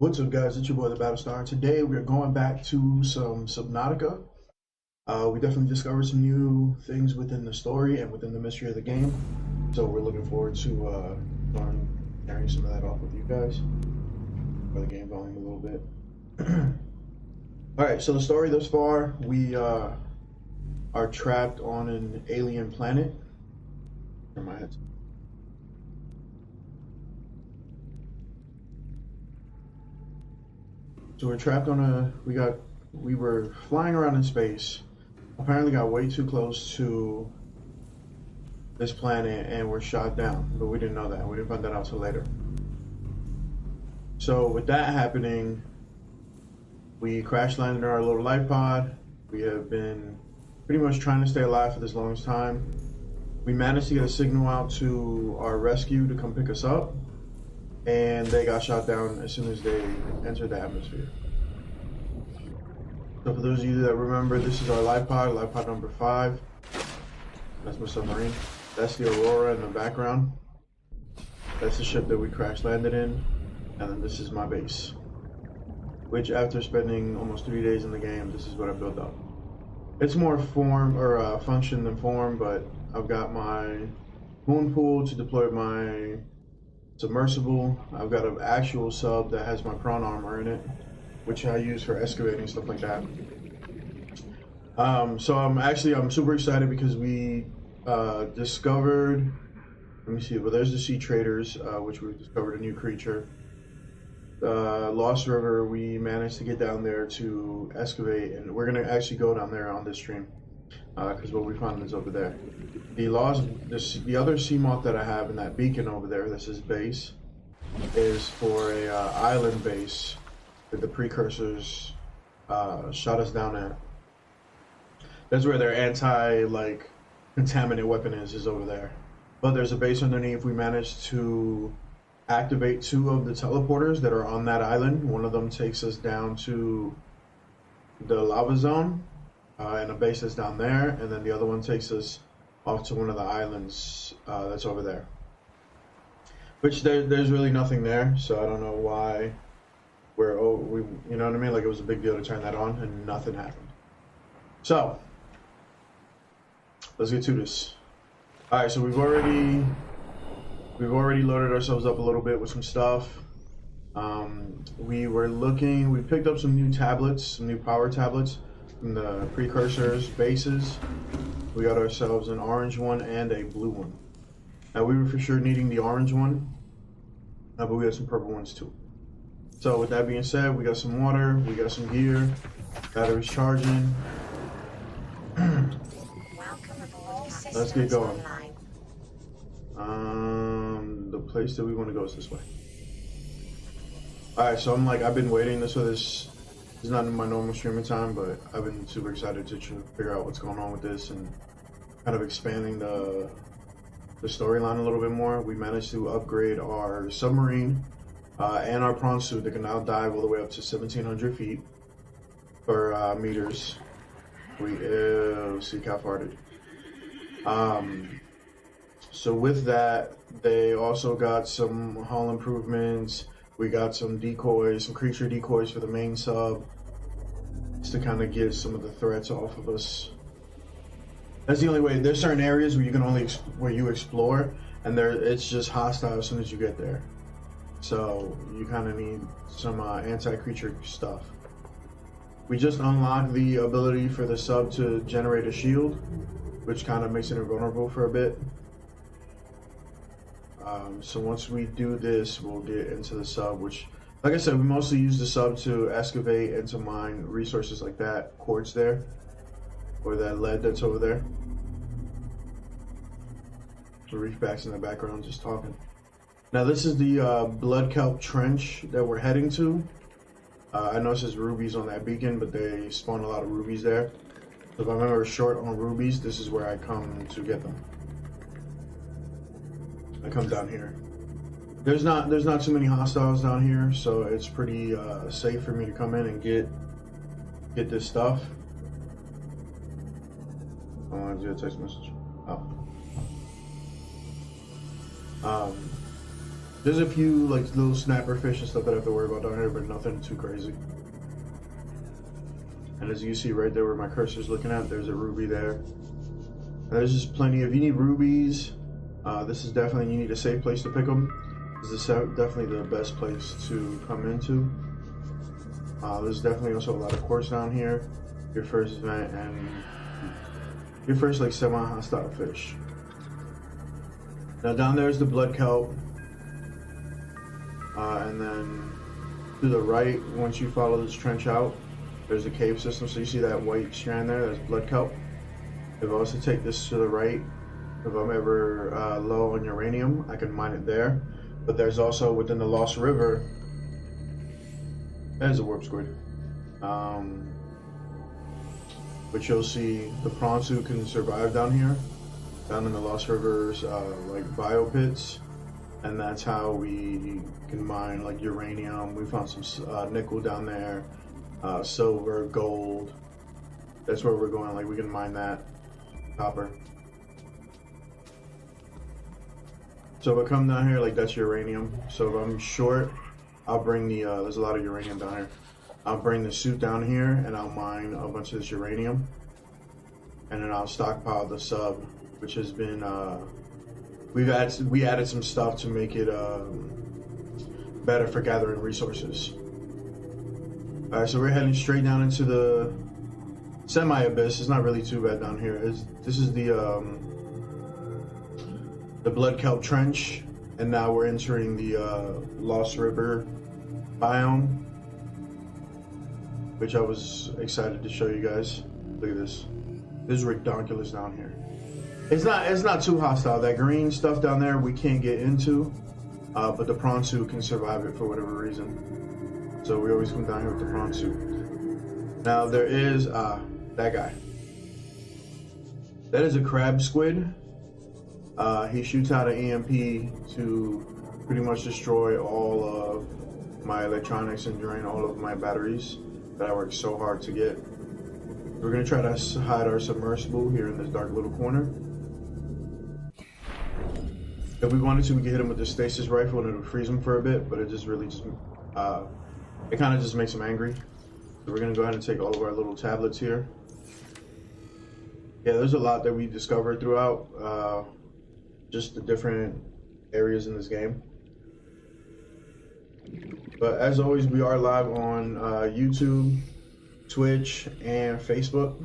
What's up, guys? It's your boy, the Battlestar. Today we are going back to some Subnautica. We definitely discovered some new things within the story and within the mystery of the game. So we're looking forward to carrying some of that off with you guys. For the game volume a little bit. Alright, so the story thus far, we are trapped on an alien planet. Turn my head. So we're trapped on we were flying around in space, apparently got way too close to this planet and were shot down, but we didn't know that. We didn't find that out till later. So with that happening, we crash landed in our little life pod. We have been pretty much trying to stay alive for this longest time. We managed to get a signal out to our rescue to come pick us up, and they got shot down as soon as they entered the atmosphere. So for those of you that remember, this is our life pod number 5. That's my submarine. That's the Aurora in the background. That's the ship that we crash landed in. And then this is my base, which after spending almost 3 days in the game, this is what I built up. It's more form or function than form, but I've got my moon pool to deploy my submersible. I've got an actual sub that has my prawn armor in it, which I use for excavating, stuff like that. So I'm super excited because we discovered, let me see, well, there's the sea traders, which we discovered a new creature. Lost River, we managed to get down there to excavate, and we're gonna actually go down there on this stream because what we found is over there. The other sea moth that I have in that beacon over there, this is base, is for a island base that the precursors shot us down at. That's where their contaminant weapon is over there. But there's a base underneath. We managed to activate 2 of the teleporters that are on that island. One of them takes us down to the lava zone and a base that's down there, and then the other one takes us off to one of the islands that's over there. Which there's really nothing there, so I don't know why you know what I mean? Like, it was a big deal to turn that on and nothing happened. So let's get to this. All right, so we've already loaded ourselves up a little bit with some stuff. We picked up some new tablets, some new power tablets from the precursors bases. We got ourselves an orange one and a blue one. Now, we were for sure needing the orange one, but we got some purple ones too. So with that being said, we got some water, we got some gear, batteries charging. Let's get going. The place that we want to go is this way. Alright, so I've been waiting. This is not in my normal streaming time, but I've been super excited to figure out what's going on with this and kind of expanding the storyline a little bit more. We managed to upgrade our submarine and our prawn suit that can now dive all the way up to 1,700 feet per meters. See how farted. So with that, they also got some hull improvements. We got some decoys, some creature decoys for the main sub, just to kind of get some of the threats off of us. That's the only way. There's certain areas where you can where you explore, and it's just hostile as soon as you get there. So you kind of need some anti-creature stuff. We just unlocked the ability for the sub to generate a shield, which kind of makes it invulnerable for a bit. So once we do this, we'll get into the sub, which, like I said, we mostly use the sub to excavate and to mine resources like that quartz there, or that lead that's over there. The reefbacks in the background just talking. Now this is the blood kelp trench that we're heading to. I know it says rubies on that beacon, but they spawn a lot of rubies there. So if I'm ever short on rubies, this is where I come to get them. I come down here. There's not too many hostiles down here, so it's pretty safe for me to come in and get this stuff. I want to do a text message. Oh. There's a few like little snapper fish and stuff that I have to worry about down here, but nothing too crazy. And as you see right there where my cursor's looking at, there's a ruby there. And there's just plenty. If you need rubies, this is definitely, you need a safe place to pick them. This is definitely the best place to come into. There's definitely also a lot of quartz down here. Your first event and your first like semi-hostile fish. Now down there is the blood kelp. And then to the right, once you follow this trench out, there's a cave system. So you see that white strand there, that's blood kelp. If I was to take this to the right, if I'm ever low on uranium, I can mine it there. But there's also within the Lost River, there's a warp squid. But you'll see the prawns who can survive down here, down in the Lost River's like bio pits. And that's how we can mine like uranium. We found some nickel down there, silver, gold. That's where we're going. Like we can mine that, copper. So if I come down here, like that's uranium. So if I'm short, I'll bring the. There's a lot of uranium down here. I'll bring the suit down here and I'll mine a bunch of this uranium, and then I'll stockpile the sub, which has been. We added some stuff to make it better for gathering resources. All right, so we're heading straight down into the semi-abyss. It's not really too bad down here. This is the blood kelp trench, and now we're entering the Lost River biome, which I was excited to show you guys. Look at this. This is ridiculous down here. It's not too hostile. That green stuff down there we can't get into, but the prawn suit can survive it for whatever reason. So we always come down here with the prawn suit. Now there is that guy. That is a crab squid. He shoots out an EMP to pretty much destroy all of my electronics and drain all of my batteries that I worked so hard to get. We're gonna try to hide our submersible here in this dark little corner. If we wanted to, we could hit him with the stasis rifle and it would freeze him for a bit, but it just really just, it kind of just makes him angry. So we're gonna go ahead and take all of our little tablets here. Yeah, there's a lot that we discovered throughout just the different areas in this game. But as always, we are live on YouTube, Twitch, and Facebook.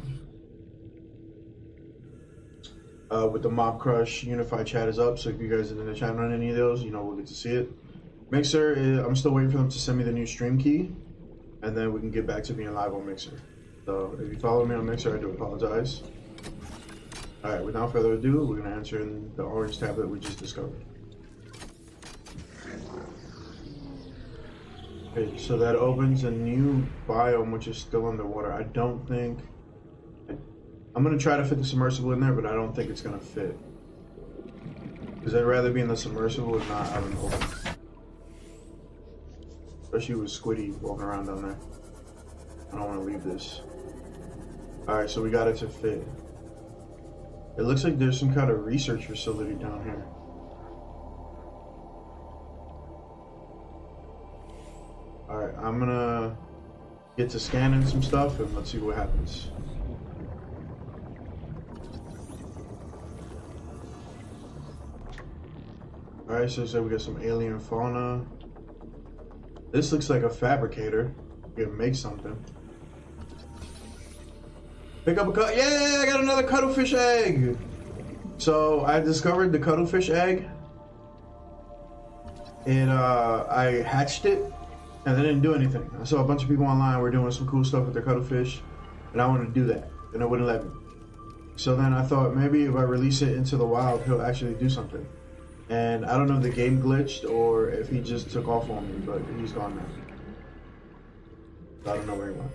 With the Mob Crush Unified Chat is up, so if you guys are in the chat on any of those, you know, we'll get to see it. Mixer, I'm still waiting for them to send me the new stream key, and then we can get back to being live on Mixer. So if you follow me on Mixer, I do apologize. Alright, without further ado, we're going to enter in the orange tablet we just discovered. Okay, so that opens a new biome which is still underwater. I don't think... I'm going to try to fit the submersible in there, but I don't think it's going to fit. Because I'd rather be in the submersible and not out in the open. Especially with Squiddy walking around down there. I don't want to leave this. Alright, so we got it to fit. It looks like there's some kind of research facility down here. Alright, I'm gonna get to scanning some stuff and let's see what happens. Alright, so we got some alien fauna. This looks like a fabricator. We can make something. Pick up a yeah, I got another cuttlefish egg. So I discovered the cuttlefish egg, and I hatched it, and they didn't do anything. I saw a bunch of people online were doing some cool stuff with their cuttlefish, and I wanted to do that, and it wouldn't let me. So then I thought maybe if I release it into the wild, he'll actually do something. And I don't know if the game glitched or if he just took off on me, but he's gone now. So I don't know where he went.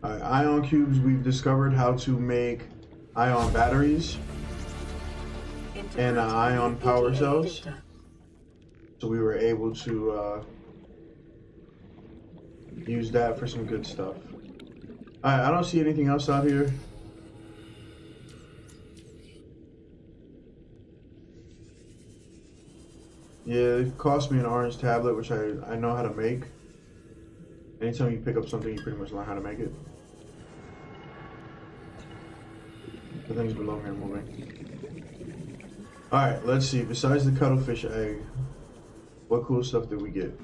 Ion cubes, we've discovered how to make ion batteries and ion power cells. So we were able to use that for some good stuff. Alright, I don't see anything else out here. Yeah, it cost me an orange tablet, which I know how to make. Anytime you pick up something, you pretty much learn how to make it. The things below me are moving. Alright, let's see. Besides the cuttlefish egg, what cool stuff did we get?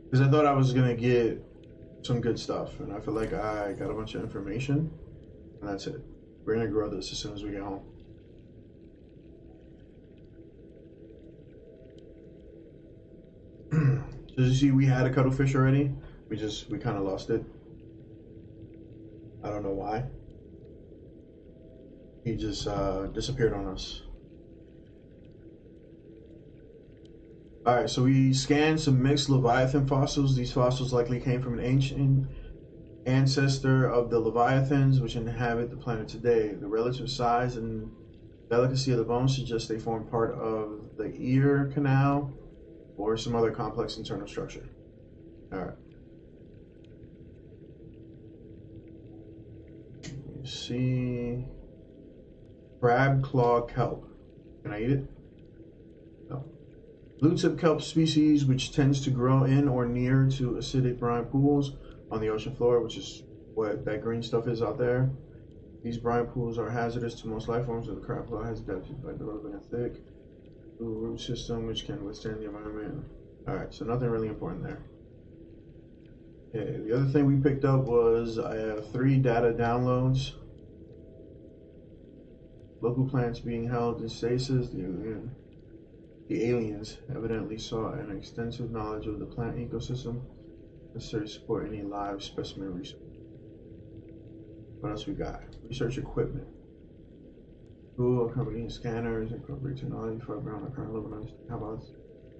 Because I thought I was gonna get some good stuff, and I feel like I got a bunch of information, and that's it. We're gonna grow this as soon as we get home. So you see, we had a cuttlefish already. We kind of lost it. I don't know why. He just disappeared on us. Alright, so we scanned some mixed Leviathan fossils. These fossils likely came from an ancient ancestor of the Leviathans, which inhabit the planet today. The relative size and delicacy of the bones suggest they form part of the ear canal or some other complex internal structure. Alright. See, crab claw kelp. Can I eat it? No. Blue tip kelp species, which tends to grow in or near to acidic brine pools on the ocean floor, which is what that green stuff is out there. These brine pools are hazardous to most life forms, and the crab claw has adapted by developing a thick root system which can withstand the environment. Alright, so nothing really important there. Okay, the other thing we picked up was I have 3 data downloads. Local plants being held in stasis. The aliens evidently saw an extensive knowledge of the plant ecosystem necessary to support any live specimen research. What else we got? Research equipment. Cool, accompanying scanners, incorporate technology for around the current level. How about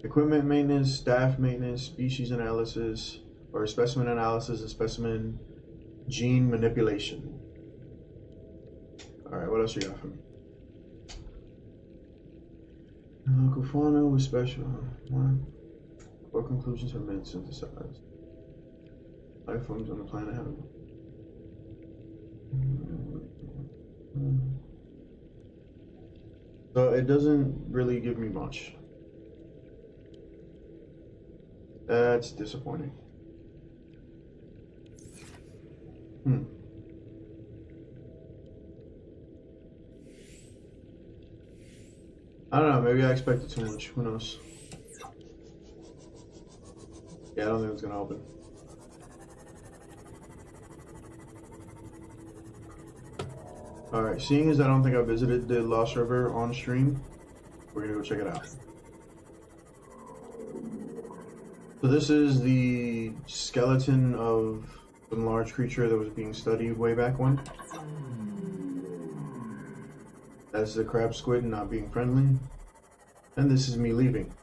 equipment maintenance, staff maintenance, species analysis, or specimen analysis and specimen gene manipulation. Alright, what else you got for me? Local fauna with special. What conclusions have been synthesized? Life forms on the planet have. So it doesn't really give me much. That's disappointing. I don't know, maybe I expected too much. Who knows? Yeah, I don't think it's gonna open. Alright, seeing as I don't think I visited the Lost River on stream, we're gonna go check it out. So this is the skeleton of some large creature that was being studied way back when. That's the crab squid not being friendly. And this is me leaving.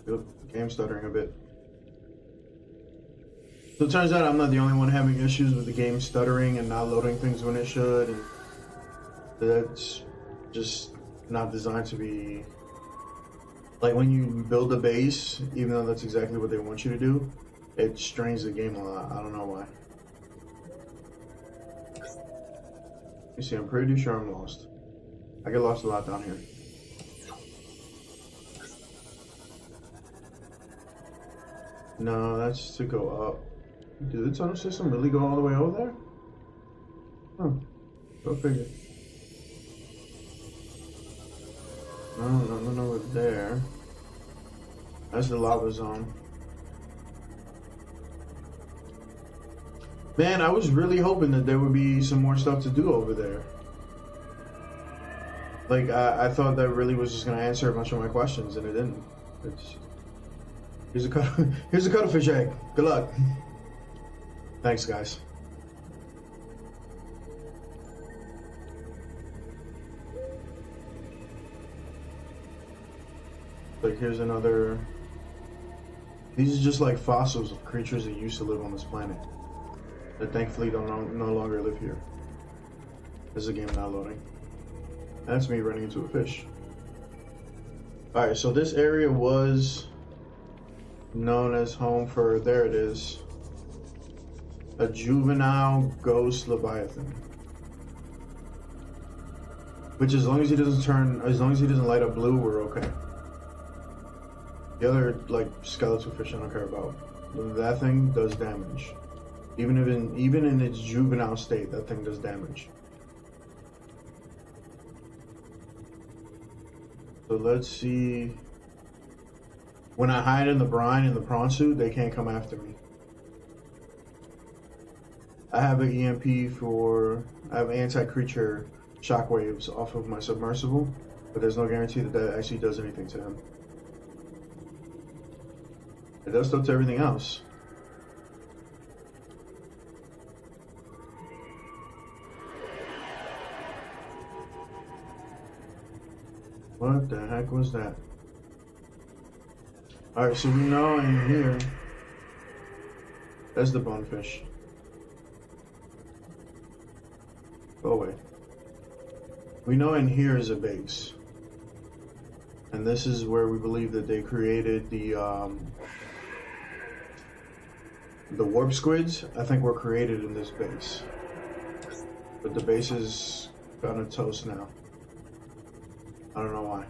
Yep, game's stuttering a bit. So it turns out I'm not the only one having issues with the game stuttering and not loading things when it should, and that's just not designed to be... Like when you build a base, even though that's exactly what they want you to do, it strains the game a lot. I don't know why. You see, I'm pretty sure I'm lost. I get lost a lot down here. No, that's to go up. Did the tunnel system really go all the way over there? Huh. Go figure. No, nothing over there. That's the lava zone. Man, I was really hoping that there would be some more stuff to do over there. Like, I thought that really was just going to answer a bunch of my questions, and it didn't. Here's a cuttlefish egg. Good luck. Thanks, guys. Like, here's another... These are just like fossils of creatures that used to live on this planet. That thankfully no longer live here. This is a game not loading. That's me running into a fish. Alright, so this area was known as home for, there it is, a juvenile ghost leviathan. Which, as long as he doesn't light up blue, we're okay. The other, like, skeletal fish I don't care about. That thing does damage. Even in its juvenile state, that thing does damage. So let's see. When I hide in the brine in the prawn suit, they can't come after me. I have an I have anti-creature shockwaves off of my submersible, but there's no guarantee that that actually does anything to him. It does stuff to everything else. What the heck was that? Alright, so we know in here, that's the bonefish. Go away. We know in here is a base. And this is where we believe that they created the warp squids. I think were created in this base. But the base is kind of toast now. I don't know why.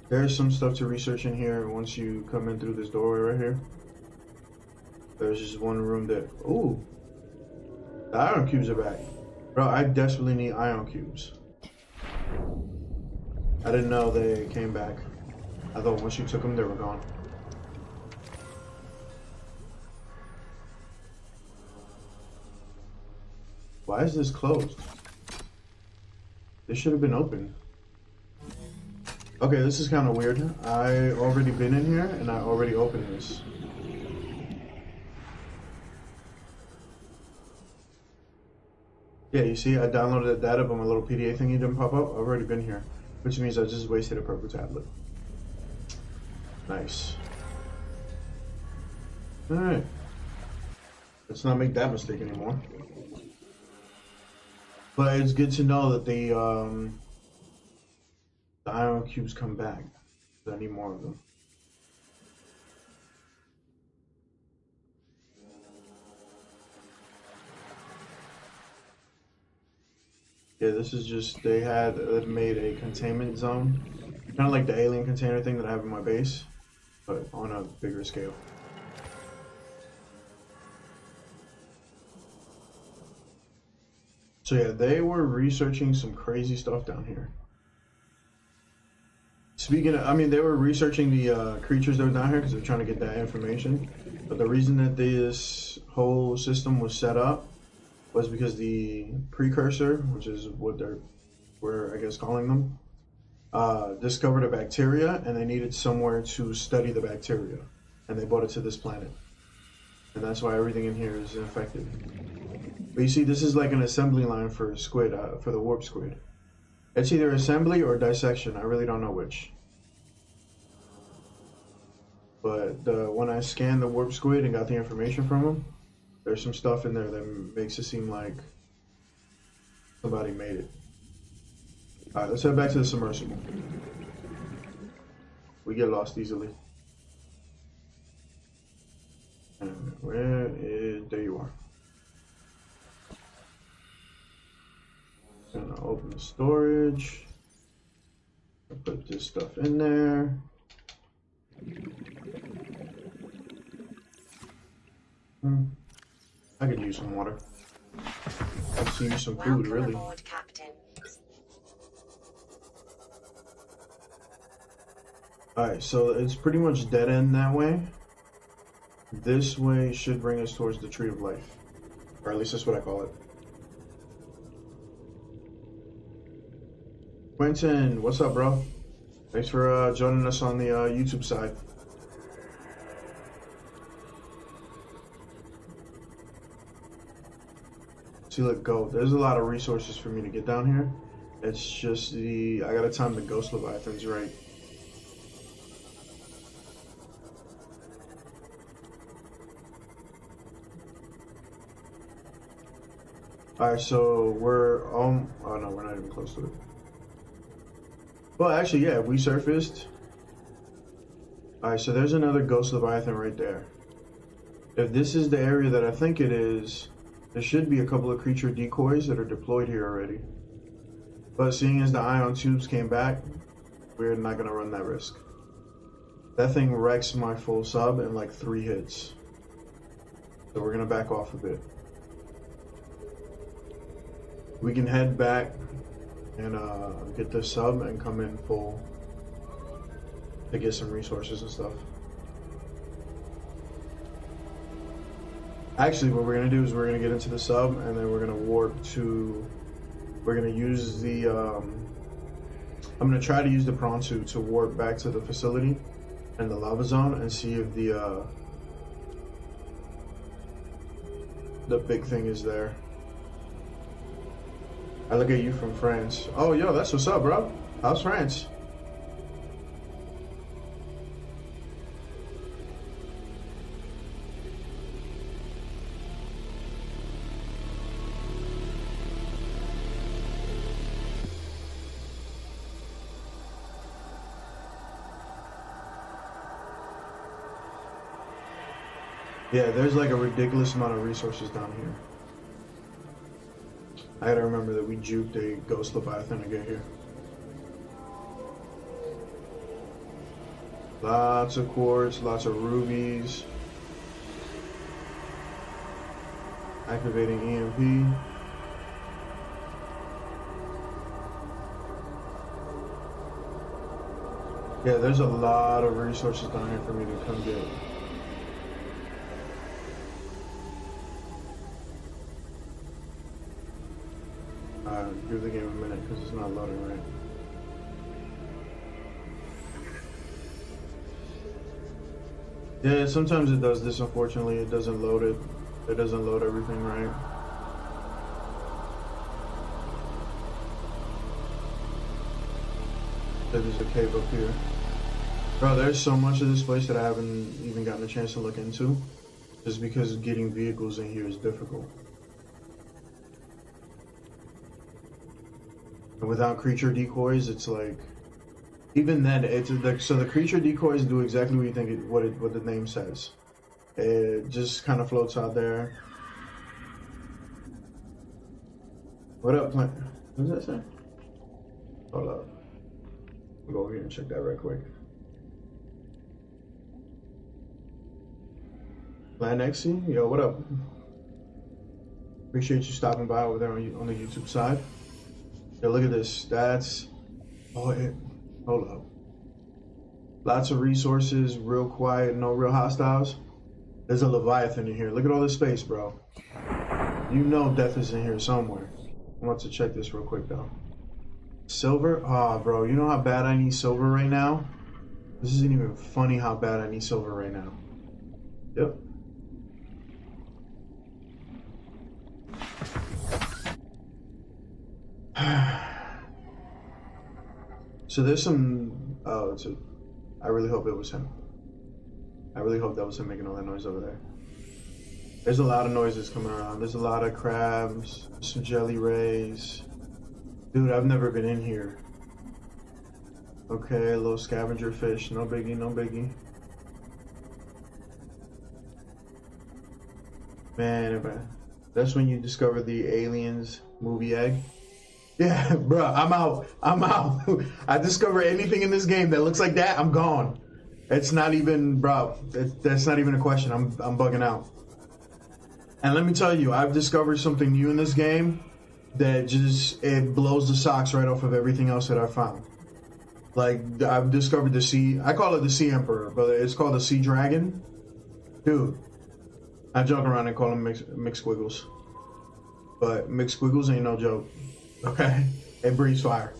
There's some stuff to research in here once you come in through this doorway right here. There's just one room that... Ooh! The ion cubes are back. Bro, I desperately need ion cubes. I didn't know they came back. I thought once you took them, they were gone. Why is this closed? This should have been open. Okay, this is kind of weird. I already been in here and I already opened this. Yeah, you see, I downloaded the data, but my little PDA thingy didn't pop up. I've already been here, which means I just wasted a purple tablet. Nice. Alright. Let's not make that mistake anymore. But it's good to know that the ion cubes come back. I need more of them. Yeah, this is just, they had made a containment zone. Kind of like the alien container thing that I have in my base, but on a bigger scale. So yeah, they were researching some crazy stuff down here. Speaking of, I mean, they were researching the creatures that were down here because they're trying to get that information. But the reason that this whole system was set up was because the precursor, which is what we're I guess calling them, discovered a bacteria and they needed somewhere to study the bacteria. And they brought it to this planet. And that's why everything in here is infected. But you see, this is like an assembly line for squid, for the warp squid. It's either assembly or dissection. I really don't know which. But when I scanned the warp squid and got the information from him, there's some stuff in there that makes it seem like somebody made it. Alright, let's head back to the submersible. We get lost easily. And where is... There you are. Gonna open the storage. I'll put this stuff in there. I could use some water. I could use some food, really. Aboard, Captain. Alright, so it's pretty much dead end that way. This way should bring us towards the Tree of Life. Or at least that's what I call it. Quentin, what's up, bro? Thanks for joining us on the YouTube side. See, look, go. There's a lot of resources for me to get down here. It's just I gotta time the ghost leviathans right. Alright, so we're oh no, we're not even close to it. Well, actually, yeah, we surfaced. Alright, so there's another Ghost Leviathan right there. If this is the area that I think it is, there should be a couple of creature decoys that are deployed here already. But seeing as the ion tubes came back, we're not going to run that risk. That thing wrecks my full sub in like 3 hits. So we're going to back off a bit. We can head back and get the sub and come in full to get some resources and stuff. Actually, what we're going to do is we're going to get into the sub and then we're going to warp to... We're going to use the... I'm going to try to use the prawn suit to warp back to the facility and the lava zone and see if the big thing is there. I look at you from France. Oh, yo, that's what's up, bro. How's France? Yeah, there's like a ridiculous amount of resources down here. I gotta remember that we juked a Ghost Leviathan to get here. Lots of quartz, lots of rubies. Activating EMP. Yeah, there's a lot of resources down here for me to come get. Give the game a minute because it's not loading right. Yeah, sometimes it does this, unfortunately. It doesn't load it. It doesn't load everything right. There's a cave up here. Bro, there's so much of this place that I haven't even gotten a chance to look into. Just because getting vehicles in here is difficult. And without creature decoys, it's like, even then, it's like, so the creature decoys do exactly what you think what the name says. It just kind of floats out there. What up, plant? What does that say? Hold up. I'll go over here and check that right quick. Planexy, yo, what up? Appreciate you stopping by over there on the YouTube side. Yo, look at this. That's... Oh, hold up. Lots of resources, real quiet, no real hostiles. There's a Leviathan in here. Look at all this space, bro. You know death is in here somewhere. I want to check this real quick, though. Silver? Oh, bro, you know how bad I need silver right now? This isn't even funny how bad I need silver right now. Yep. So there's some... Oh, I really hope it was him. I really hope that was him making all that noise over there. There's a lot of noises coming around. There's a lot of crabs, some jelly rays. Dude, I've never been in here. Okay, a little scavenger fish. No biggie, no biggie. Man, that's when you discover the Aliens movie egg. Yeah, bro, I'm out. I'm out. I discover anything in this game that looks like that, I'm gone. It's not even, bro, that's not even a question. I'm bugging out. And let me tell you, I've discovered something new in this game that just, it blows the socks right off of everything else that I found. Like, I've discovered the sea, I call it the Sea Emperor, but it's called the Sea Dragon. Dude, I joke around and call them mixed squiggles. But mixed squiggles ain't no joke. Okay, it breathes fire.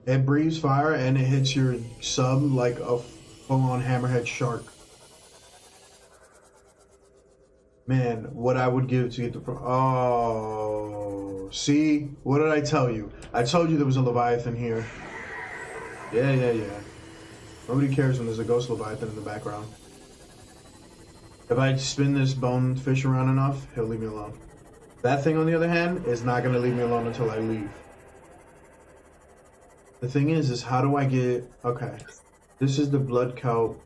It breathes fire and it hits your sub like a full-on hammerhead shark. Man, what I would give to get the... Oh, see? What did I tell you? I told you there was a Leviathan here. Yeah. Nobody cares when there's a ghost Leviathan in the background. If I spin this bone fish around enough, he'll leave me alone. That thing, on the other hand, is not going to leave me alone until I leave. The thing is how do I get... Okay. This is the blood kelp,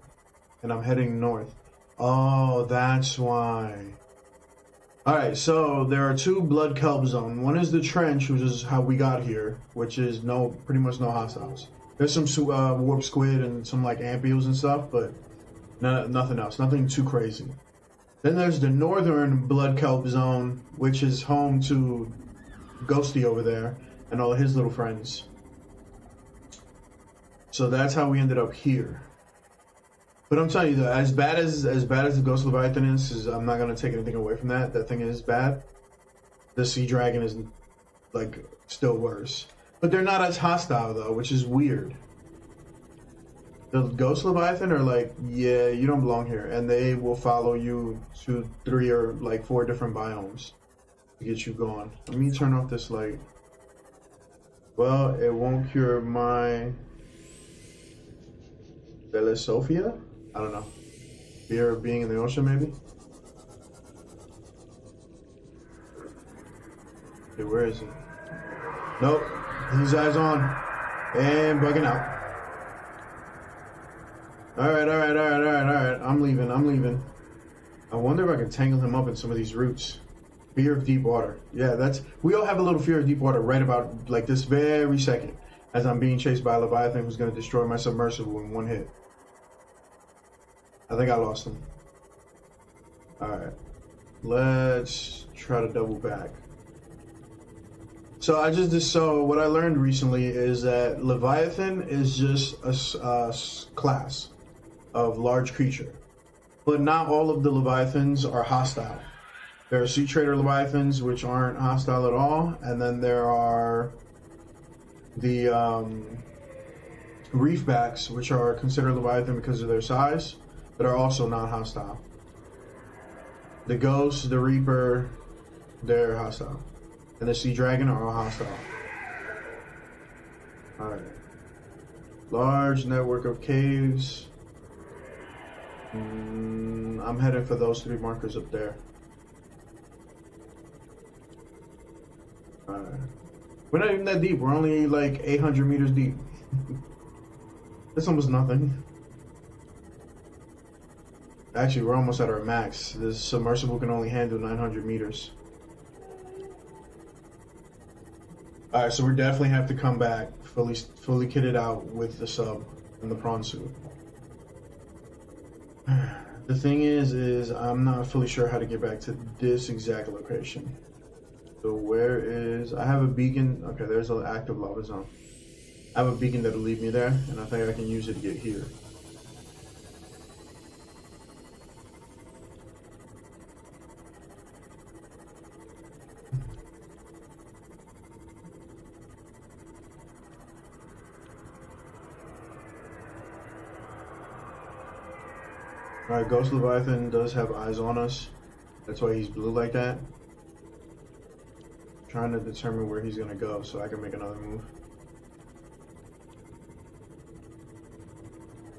and I'm heading north. Oh, that's why. Alright, so there are two blood kelp zones. One is the trench, which is how we got here, which is pretty much no hostiles. There's some warp squid and some like ampules and stuff, but nothing else. Nothing too crazy. Then there's the northern blood kelp zone, which is home to Ghosty over there and all of his little friends. So that's how we ended up here. But I'm telling you, though, as bad as the Ghost Leviathan is I'm not gonna take anything away from that. That thing is bad. The Sea Dragon is like still worse. But they're not as hostile though, which is weird. The Ghost Leviathan are like, yeah, you don't belong here, and they will follow you to 3 or like 4 different biomes to get you gone. Let me turn off this light. Well, it won't cure my Philosophia? I don't know. Fear of being in the ocean, maybe? Okay, where is he? Nope. His eyes on. And bugging out. Alright. I'm leaving. I wonder if I can tangle him up in some of these roots. Fear of deep water. Yeah, we all have a little fear of deep water right about like this very second as I'm being chased by a Leviathan who's going to destroy my submersible in one hit. I think I lost him. Alright. Let's try to double back. So what I learned recently is that Leviathan is just a class of large creature. But not all of the Leviathans are hostile. There are Sea Trader Leviathans, which aren't hostile at all, and then there are the Reefbacks, which are considered Leviathan because of their size, but are also not hostile. The Ghost, the Reaper, they're hostile. And the Sea Dragon are all hostile. Alright. Large network of caves. I'm headed for those 3 markers up there. Alright. We're not even that deep. We're only like 800 meters deep. That's almost nothing. Actually, we're almost at our max. This submersible can only handle 900 meters. Alright, so we definitely have to come back fully kitted out with the sub and the prawn suit. The thing is I'm not fully sure how to get back to this exact location. So where is... I have a beacon. Okay, there's an active lava zone. I have a beacon that'll lead me there, and I think I can use it to get here. Alright, Ghost Leviathan does have eyes on us. That's why he's blue like that. I'm trying to determine where he's gonna go so I can make another move.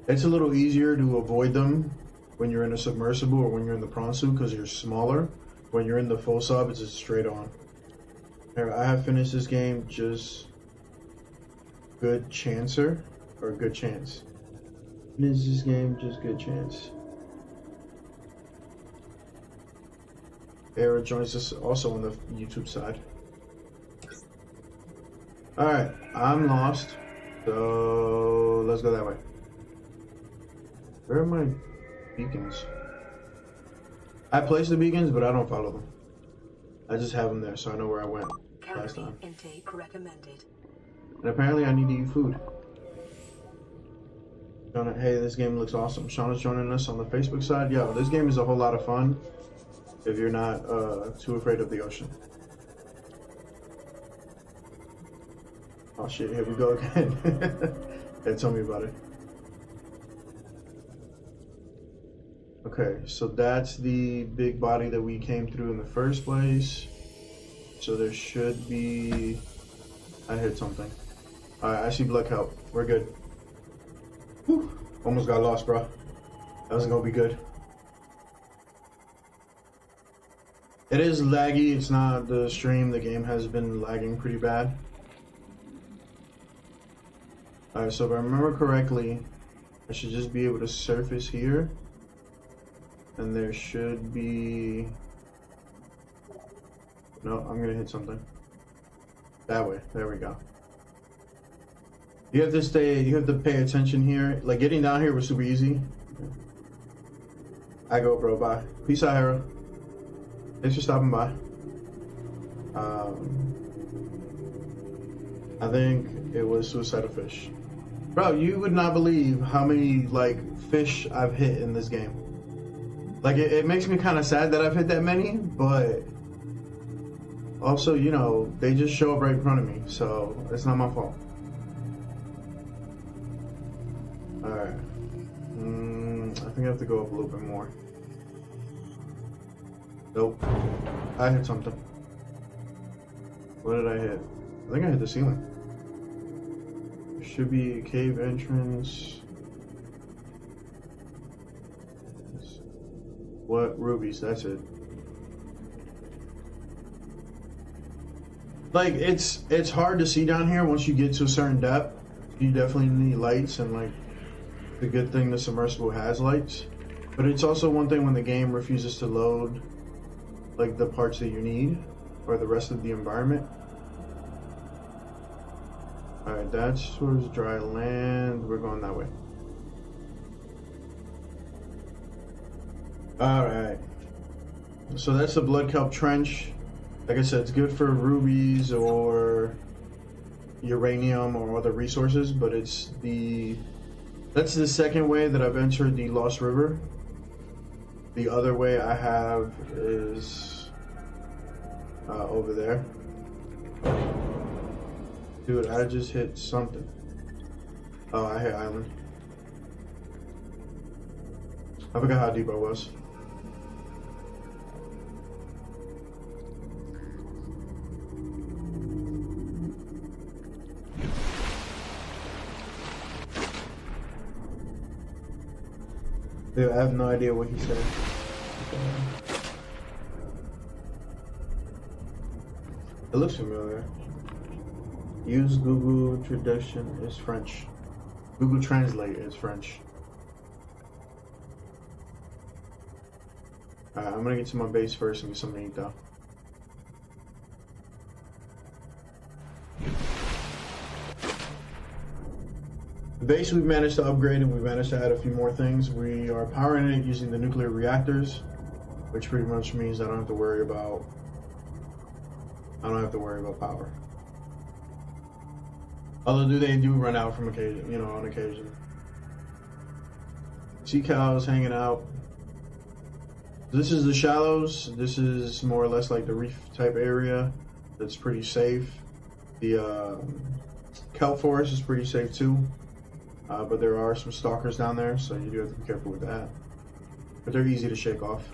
It's a little easier to avoid them when you're in a submersible or when you're in the prawn suit because you're smaller. When you're in the full sub, it's just straight on. Here, I have finished this game just good chancer or good chance. Finish this game just good chance. Era joins us also on the YouTube side. Alright, I'm lost. So let's go that way. Where are my beacons? I placed the beacons, but I don't follow them. I just have them there so I know where I went last time. Intake recommended. And apparently I need to eat food. Shauna, hey, this game looks awesome. Shauna's joining us on the Facebook side. Yo, this game is a whole lot of fun if you're not too afraid of the ocean. Oh shit, here we go again. Yeah, tell me about it. Okay, so that's the big body that we came through in the first place. So there should be... I hit something. Alright, I see blood kelp. We're good. Whew. Almost got lost, bro. That wasn't gonna be good. It is laggy. It's not the stream. The game has been lagging pretty bad. Alright, so if I remember correctly, I should just be able to surface here. And there should be... No, I'm gonna hit something. That way, there we go. You have to pay attention here. Like, getting down here was super easy. I go, bro, bye. Peace out, Hera. Thanks for stopping by. I think it was suicidal fish. Bro, you would not believe how many, like, fish I've hit in this game. Like, it makes me kind of sad that I've hit that many, but also, you know, they just show up right in front of me, so it's not my fault. Alright. I think I have to go up a little bit more. Nope. I hit something. What did I hit? I think I hit the ceiling. There should be a cave entrance. What? Rubies, that's it. Like, it's hard to see down here once you get to a certain depth. You definitely need lights, and like, the good thing the submersible has lights. But it's also one thing when the game refuses to load like the parts that you need or the rest of the environment. Alright, that's towards dry land. We're going that way. Alright. So that's the blood kelp trench. Like I said, it's good for rubies or uranium or other resources, but that's the second way that I've entered the Lost River. The other way I have is over there. Dude, I just hit something. Oh, I hit island. I forgot how deep I was. Dude, I have no idea what he said. It looks familiar. Use Google Traduction is French. Google Translate is French. Alright, I'm gonna get to my base first and get something to eat though. The base we've managed to upgrade and we've managed to add a few more things. We are powering it using the nuclear reactors, which pretty much means I don't have to worry about power. Although they do run out from occasion, you know, on occasion. Sea cows hanging out. This is the shallows. This is more or less like the reef type area. That's pretty safe. The kelp forest is pretty safe too. But there are some stalkers down there, so you do have to be careful with that. But they're easy to shake off.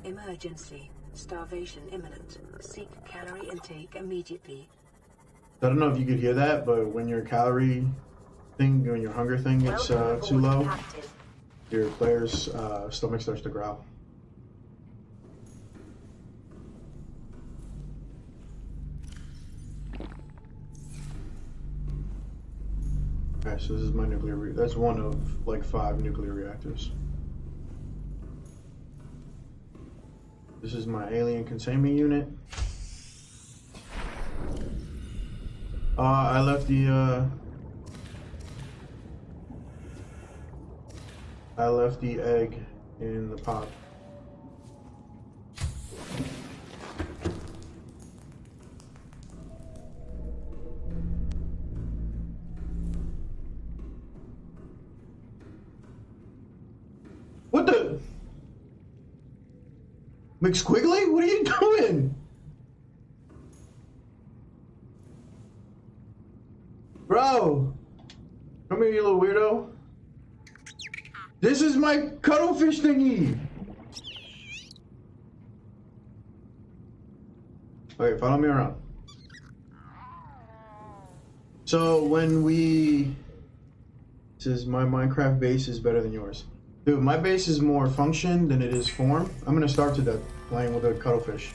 Emergency. Starvation imminent. Seek calorie intake immediately. I don't know if you could hear that, but when your calorie thing, when your hunger thing gets too low, Captain. Your player's stomach starts to growl. Okay, so this is my nuclear that's one of like 5 nuclear reactors. This is my alien containment unit. I left the egg in the pot. What the? McSquiggly? What are you doing? Bro! Come here, you little weirdo. This is my cuttlefish thingy! Okay, follow me around. So when we... Says my Minecraft base is better than yours. Dude, my base is more function than it is form. I'm gonna starve to death playing with a cuttlefish.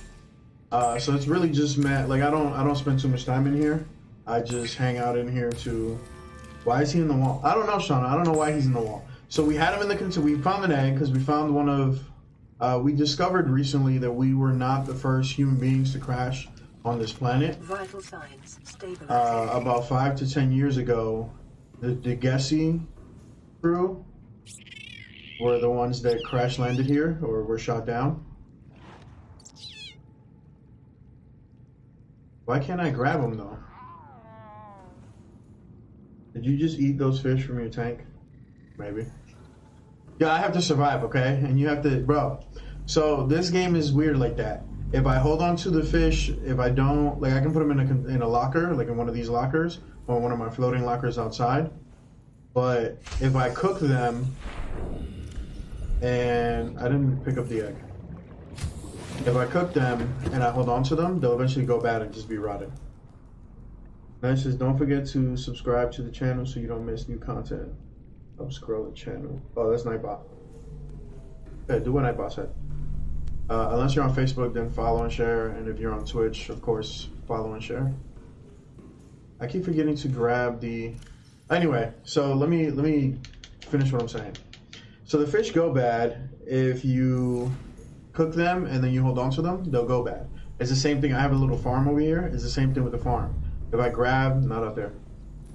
So it's really just like I don't spend too much time in here. I just hang out in here too. Why is he in the wall? I don't know, Shauna. I don't know why he's in the wall. So we had him in the... We found an egg because we found one of... we discovered recently that we were not the first human beings to crash on this planet. Vital signs stabilizing. About 5 to 10 years ago, the Gessi crew were the ones that crash landed here or were shot down. Why can't I grab them though? Did you just eat those fish from your tank? Maybe. Yeah, I have to survive, okay? And you have to, bro. So this game is weird like that. If I hold on to the fish, if I don't, like I can put them in a locker, like in one of these lockers, or one of my floating lockers outside. But if I cook them, and I didn't pick up the egg. If I cook them and I hold on to them, they'll eventually go bad and just be rotted. Nice says, don't forget to subscribe to the channel so you don't miss new content. I'll scroll the channel. Oh, that's Nightbot. Yeah, do what Nightbot said. Unless you're on Facebook, then follow and share. And if you're on Twitch, of course, follow and share. I keep forgetting to grab the... Anyway, so let me finish what I'm saying. So the fish go bad if you cook them and then you hold on to them, they'll go bad. It's the same thing. I have a little farm over here. It's the same thing with the farm. If I grab, not out there.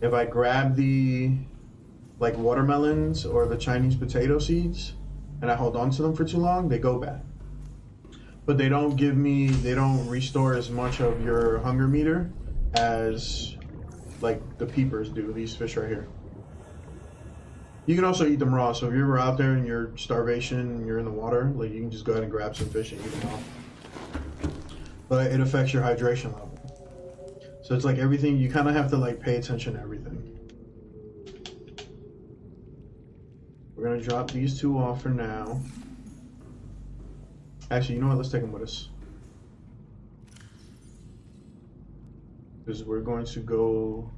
If I grab the like watermelons or the Chinese potato seeds and I hold on to them for too long, they go bad. But they don't restore as much of your hunger meter as like the peepers do, these fish right here. You can also eat them raw, so if you're ever out there and you're starvation and you're in the water, like you can just go ahead and grab some fish and eat them raw. But it affects your hydration level. So it's like everything, you kind of have to like pay attention to everything. We're gonna drop these two off for now. Actually, you know what, let's take them with us. Because we're going to go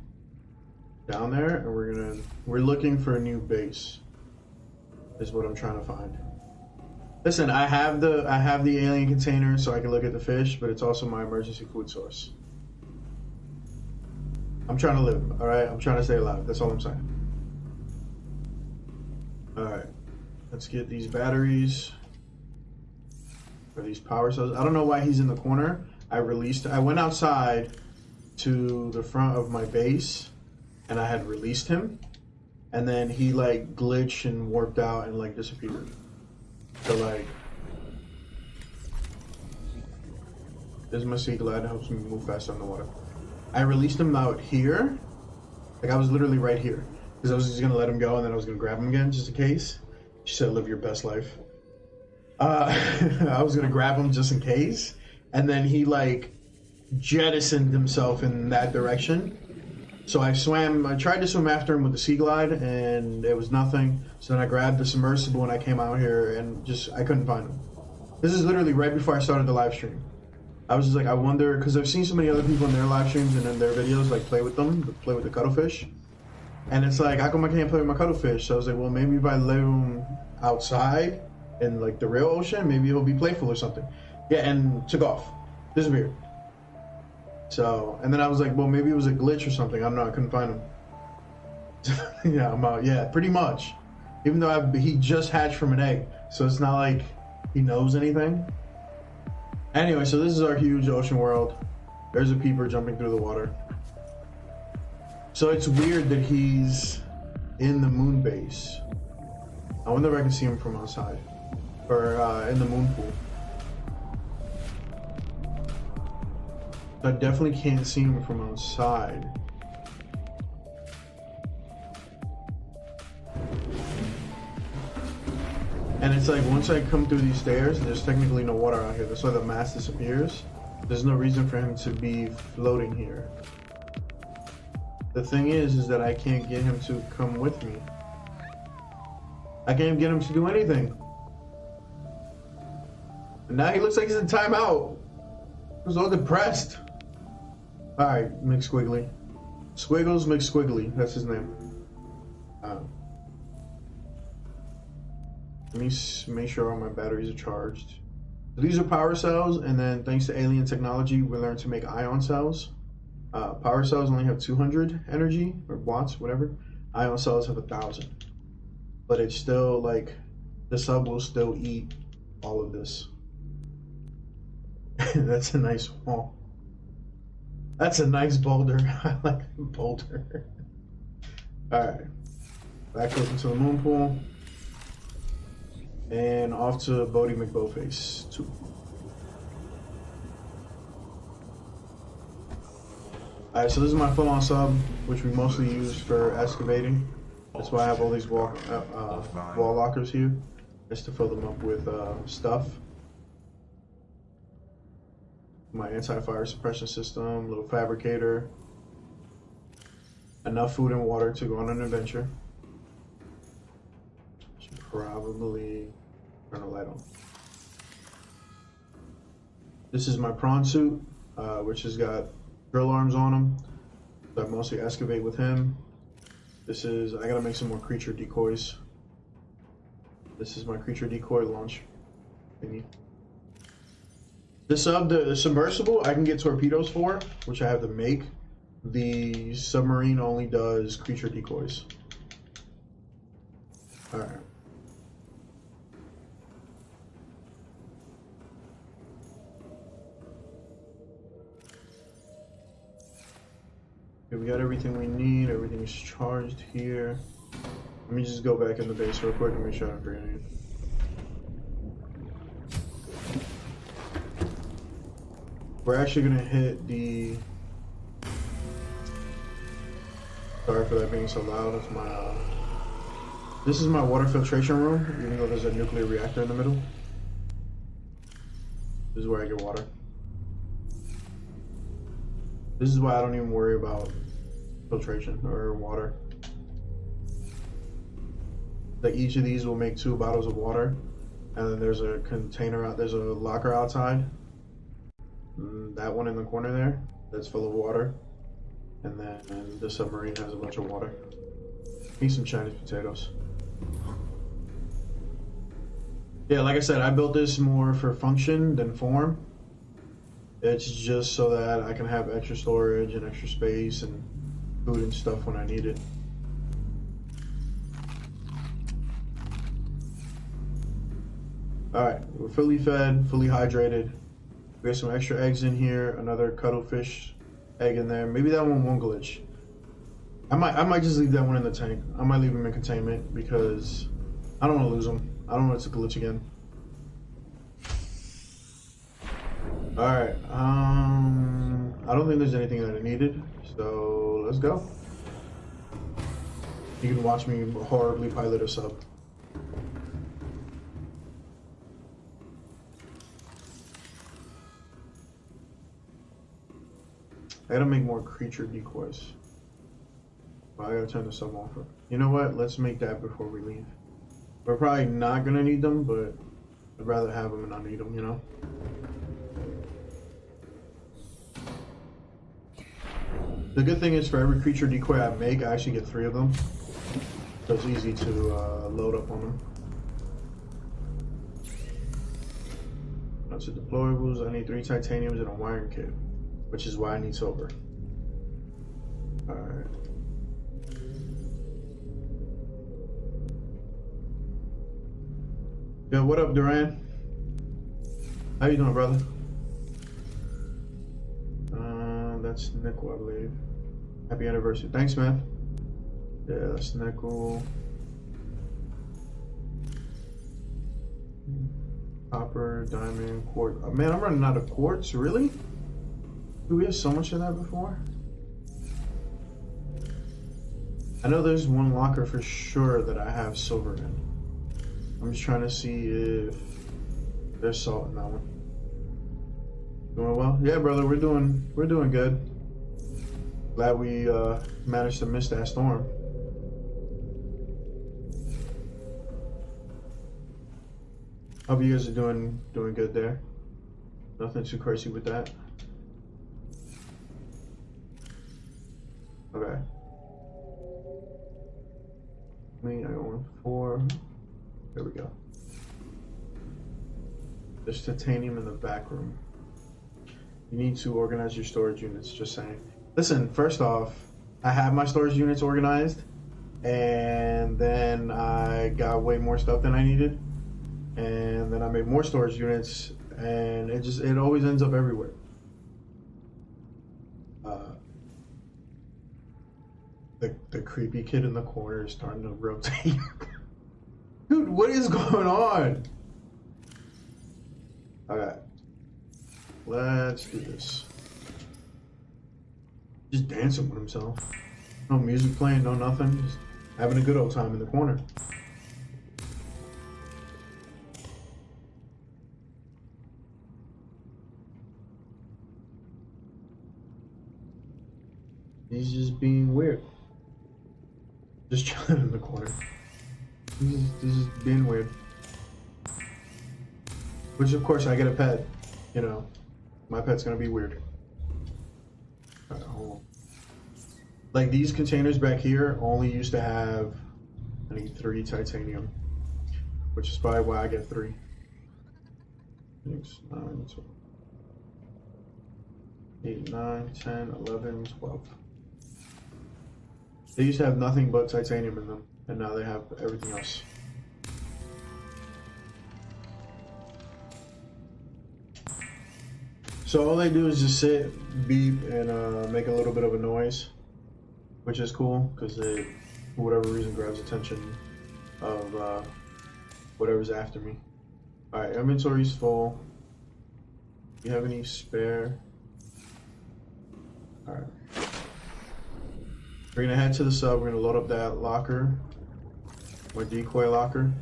down there and we're looking for a new base. Is what I'm trying to find. Listen, I have the alien container so I can look at the fish, but it's also my emergency food source. I'm trying to live, alright? I'm trying to stay alive. That's all I'm saying. Alright. Let's get these batteries. Or these power cells. I don't know why he's in the corner. I went outside to the front of my base and I had released him. And then he like glitched and warped out and like disappeared. So like, this is my sea glide. It helps me move faster on the water. I released him out here. Like I was literally right here. Because I was just gonna let him go and then I was gonna grab him again just in case. She said, live your best life. I was gonna grab him just in case. And then he like jettisoned himself in that direction. So I tried to swim after him with the sea glide and it was nothing. So then I grabbed the submersible and I came out here and I couldn't find him. This is literally right before I started the live stream. I was just like, I wonder, because I've seen so many other people in their live streams and in their videos, like play with the cuttlefish. And it's like, how come I can't play with my cuttlefish? So I was like, well, maybe if I leave him outside in like the real ocean, maybe he'll be playful or something. Yeah, and took off. Disappeared. So, and then I was like, well, maybe it was a glitch or something. I don't know, I couldn't find him. Yeah, I'm out. Yeah, pretty much. Even though he just hatched from an egg. So it's not like he knows anything. Anyway, so this is our huge ocean world. There's a peeper jumping through the water. So it's weird that he's in the moon base. I wonder if I can see him from outside. Or in the moon pool. I definitely can't see him from outside. And it's like, once I come through these stairs, there's technically no water out here. That's why the mast disappears. There's no reason for him to be floating here. The thing is that I can't get him to come with me. I can't get him to do anything. And now he looks like he's in timeout. He's all depressed. Alright, McSquiggly. Squiggles McSquiggly, that's his name. Let me make sure all my batteries are charged. So these are power cells, and then thanks to alien technology, we learned to make ion cells. Power cells only have 200 energy or watts, whatever. Ion cells have 1,000. But it's still like the sub will still eat all of this. That's a nice wall. That's a nice boulder. I like boulder. Alright. Back up into the moon pool. And off to Bodie McBoatface 2. Alright, so this is my full-on sub, which we mostly use for excavating. That's why I have all these wall lockers here, just to fill them up with stuff. My anti-fire suppression system, little fabricator, enough food and water to go on an adventure. Should probably turn the light on. This is my prawn suit, which has got drill arms on him. So I mostly excavate with him. This is, I gotta make some more creature decoys. This is my creature decoy launch thingy. The submersible, I can get torpedoes for, which I have to make. The submarine only does creature decoys. Alright. Okay, we got everything we need. Everything is charged here. Let me just go back in the base real quick and make sure I don't forget anything. We're actually gonna hit the. Sorry for that being so loud. It's my. This is my water filtration room, even though there's a nuclear reactor in the middle. This is where I get water. This is why I don't even worry about filtration or water. Like each of these will make 2 bottles of water, and then there's a container out. There's a locker outside. That one in the corner there, that's full of water, and then the submarine has a bunch of water. Need some Chinese potatoes. Yeah, like I said, I built this more for function than form. It's just so that I can have extra storage and extra space and food and stuff when I need it. Alright, we're fully fed, fully hydrated. We have some extra eggs in here, another cuttlefish egg in there. Maybe that one won't glitch. I might just leave that one in the tank. I might leave him in containment because I don't want to lose him. I don't want it to glitch again. Alright, I don't think there's anything that I needed, so let's go. You can watch me horribly pilot a sub. I gotta make more creature decoys. Well, I gotta turn the sub off. You know what? Let's make that before we leave. We're probably not gonna need them, but I'd rather have them and not need them, you know? The good thing is for every creature decoy I make, I actually get 3 of them. So it's easy to load up on them. Now to deployables, I need 3 titaniums and a wiring kit, which is why I need silver. Alright. Yo, what up, Duran? How you doing, brother? That's Nickel, I believe. Happy anniversary. Thanks, man. Yeah, that's Nickel. Copper, diamond, quartz. Oh, man, I'm running out of quartz. Really? Did we have so much of that before? I know there's one locker for sure that I have silver in. I'm just trying to see if there's salt in that one. Doing well? Yeah, brother, we're doing good. Glad we managed to miss that storm. Hope you guys are doing good there. Nothing too crazy with that. Okay. I got 1, 4. There we go. There's titanium in the back room. You need to organize your storage units, just saying. Listen, first off, I have my storage units organized, and then I got way more stuff than I needed, and then I made more storage units, and it always ends up everywhere. The creepy kid in the corner is starting to rotate. Dude, what is going on? Okay, let's do this. Just dancing with himself. No music playing, no nothing. Just having a good old time in the corner. He's just being weird. Just chilling in the corner. He's just being weird. Which, of course, I get a pet. You know, my pet's gonna be weird. Alright, hold on. Like, these containers back here only used to have, I need 3 titanium. Which is probably why I get 3. 6, 9, 12, 8, 9, 10, 11, 12. They used to have nothing but titanium in them, and now they have everything else. So all they do is just sit, beep, and make a little bit of a noise, which is cool because it, for whatever reason, grabs attention of whatever's after me. All right, inventory's full. Do you have any spare? All right. We're gonna head to the sub. We're gonna load up that locker, my decoy locker.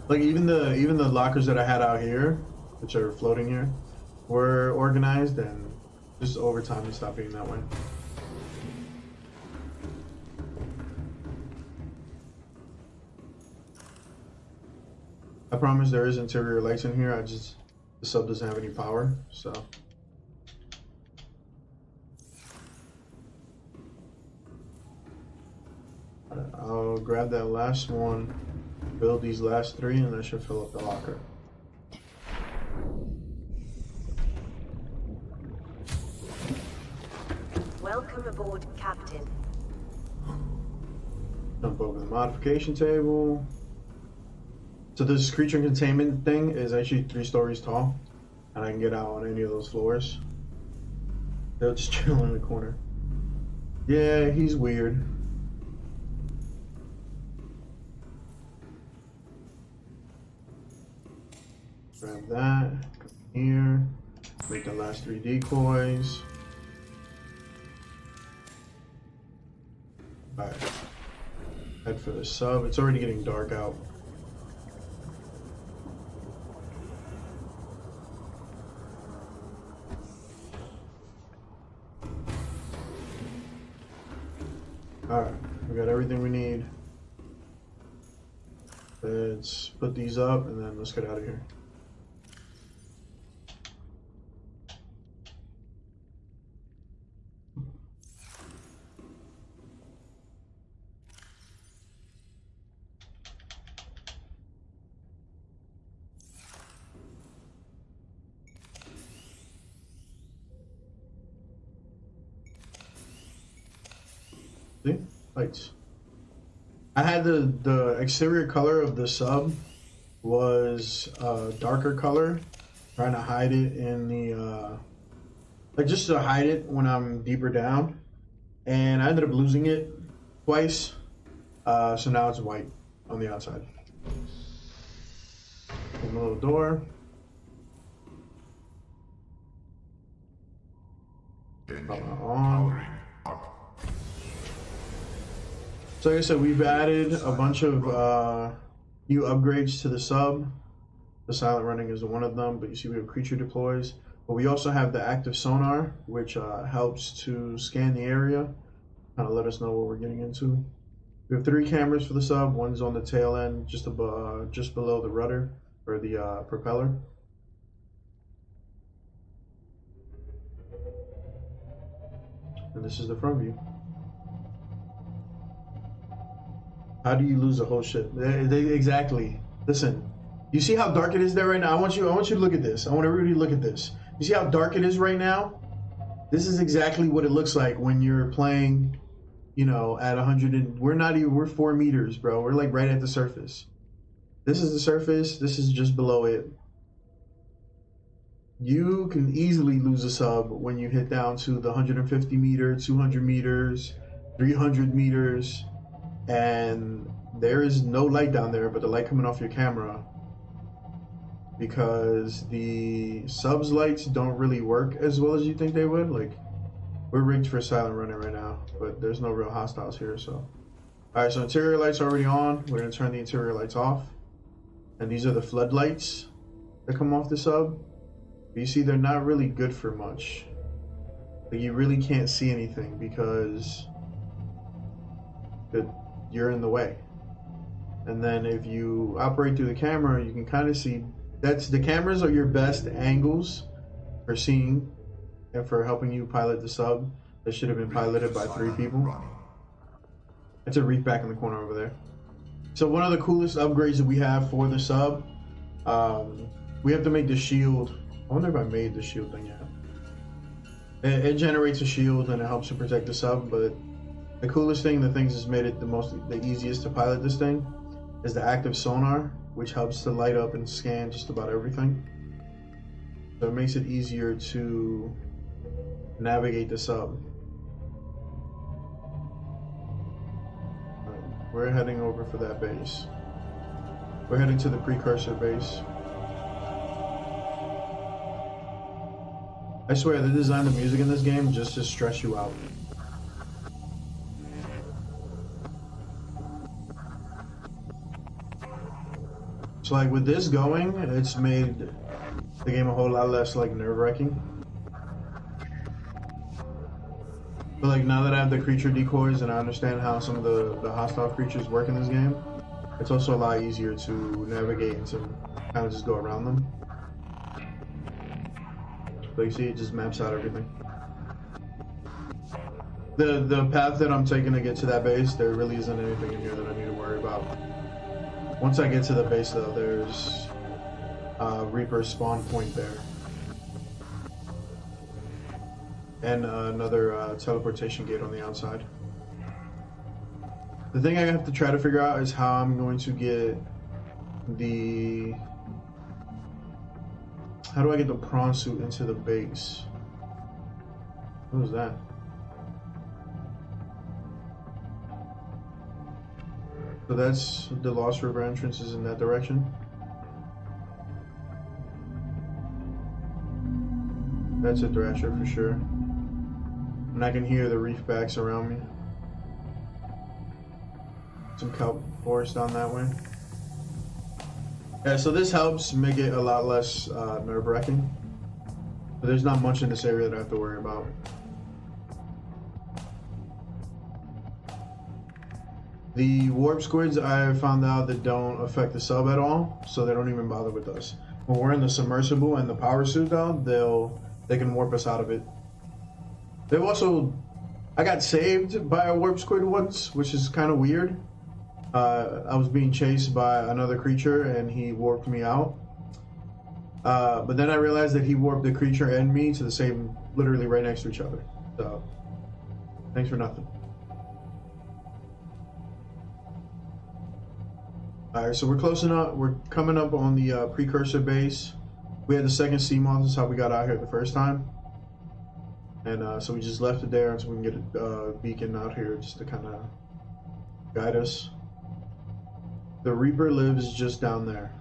Like even the lockers that I had out here, which are floating here, were organized, and just over time they stopped being that way. I promise there is interior lights in here. The sub doesn't have any power, so. I'll grab that last one, build these last 3, and that should fill up the locker. Welcome aboard, Captain. Jump over the modification table. So this creature containment thing is actually 3 stories tall, and I can get out on any of those floors. They'll just chill in the corner. Yeah, he's weird. Grab that, come here, make the last 3 decoys. Alright, head for the sub. It's already getting dark out. Alright, we got everything we need. Let's put these up and then let's get out of here. See? Lights. I had the exterior color of the sub was a darker color, trying to hide it in the like just to hide it when I'm deeper down, and I ended up losing it twice. So now it's white on the outside. Open the little door. On. So like I said, we've added a bunch of new upgrades to the sub. The silent running is one of them, but you see we have creature deploys. But we also have the active sonar, which helps to scan the area, kind of let us know what we're getting into. We have 3 cameras for the sub. One's on the tail end, just below the rudder, or the propeller. And this is the front view. How do you lose a whole ship? Exactly. Listen, you see how dark it is there right now? I want you to look at this. I want everybody to look at this. You see how dark it is right now? This is exactly what it looks like when you're playing, you know, at 100 and we're 4 meters, bro. We're like right at the surface. This is the surface. This is just below it. You can easily lose a sub when you hit down to the 150 meter, 200 meters, 300 meters, and there is no light down there but the light coming off your camera, because the subs lights don't really work as well as you think they would. Like, we're rigged for silent running right now, but there's no real hostiles here. So alright, so interior lights are already on. We're gonna turn the interior lights off, and these are the floodlights that come off the sub. But you see, they're not really good for much. Like, you really can't see anything because you're in the way. And then if you operate through the camera, you can kind of see. The cameras are your best angles for seeing and for helping you pilot the sub that should have been piloted by 3 people. It's a reef back in the corner over there. So one of the coolest upgrades that we have for the sub, we have to make the shield. I wonder if I made the shield thing yet. It generates a shield and it helps to protect the sub, but the coolest thing, the things that's made it the easiest to pilot this thing, is the active sonar, which helps to light up and scan just about everything. So it makes it easier to navigate the sub. We're heading over for that base. We're heading to the precursor base. I swear, they designed the music in this game just to stress you out. So like with this going, it's made the game a whole lot less like nerve-wracking. But like now that I have the creature decoys and I understand how some of the hostile creatures work in this game, it's also a lot easier to navigate and to kind of just go around them. But you see, it just maps out everything. The path that I'm taking to get to that base, there really isn't anything in here that I need to worry about. Once I get to the base though, there's a Reaper spawn point there. And another teleportation gate on the outside. The thing I have to try to figure out is how I'm going to get the... How do I get the prawn suit into the base? What was that? So that's the Lost River entrance is in that direction. That's a Thrasher for sure. And I can hear the reef backs around me. Some kelp forest down that way. Yeah, so this helps make it a lot less nerve-wracking. But there's not much in this area that I have to worry about. The warp squids, I found out that don't affect the sub at all, so they don't even bother with us. When we're in the submersible and the power suit though, they can warp us out of it. They've also, I got saved by a warp squid once, which is kind of weird. I was being chased by another creature and he warped me out. But then I realized that he warped the creature and me to the same, literally right next to each other. So, thanks for nothing. Alright, so we're closing up. We're coming up on the precursor base. We had the second sea moth. That's how we got out here the first time. And so we just left it there until we can get a beacon out here just to kind of guide us. The Reaper lives just down there.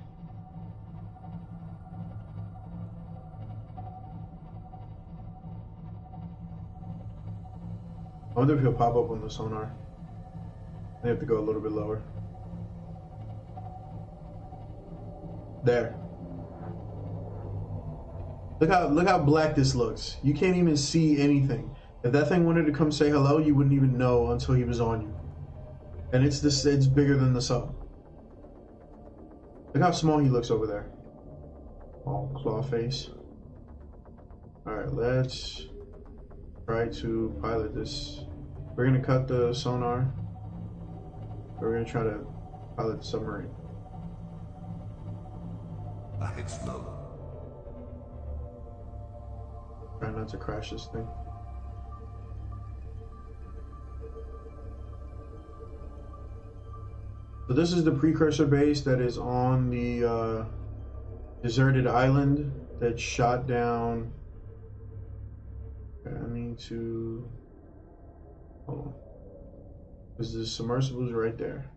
I wonder if he'll pop up on the sonar. I have to go a little bit lower. There. Look how black this looks. You can't even see anything. If that thing wanted to come say hello, you wouldn't even know until he was on you. And it's bigger than the sub. Look how small he looks over there. Oh, claw face. Alright, let's try to pilot this. We're gonna cut the sonar. We're gonna try to pilot the submarine. Ahead slow. Try not to crash this thing. So this is the precursor base that is on the deserted island that shot down. Okay, I need to hold on. Because the submersible is right there.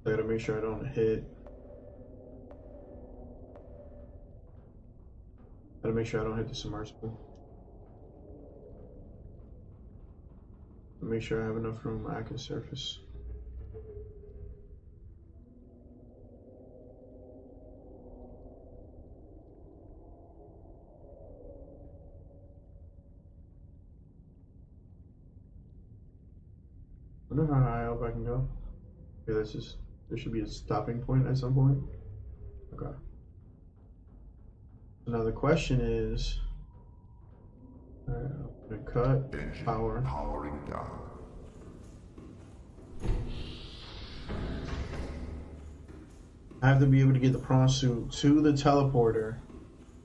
I gotta make sure I don't hit. Gotta make sure I don't hit the submersible. Make sure I have enough room I can surface. I wonder how high up I can go. Okay, that's just, there should be a stopping point at some point. Okay. So now the question is, I'm gonna cut power. Powering down. I have to be able to get the prawn suit to the teleporter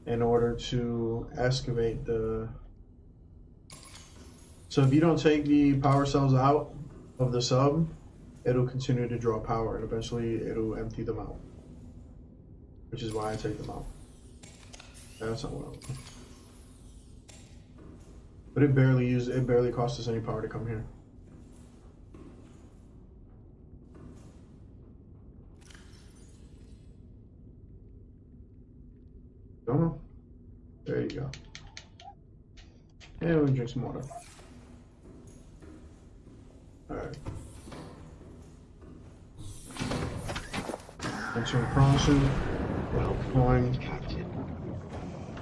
in order to excavate the. So if you don't take the power cells out of the sub, it'll continue to draw power and eventually it'll empty them out. Which is why I take them out. That's not what I want. But it barely costs us any power to come here. Don't know. There you go. And we drink some water. Alright. Enter prawn suit. Deploying.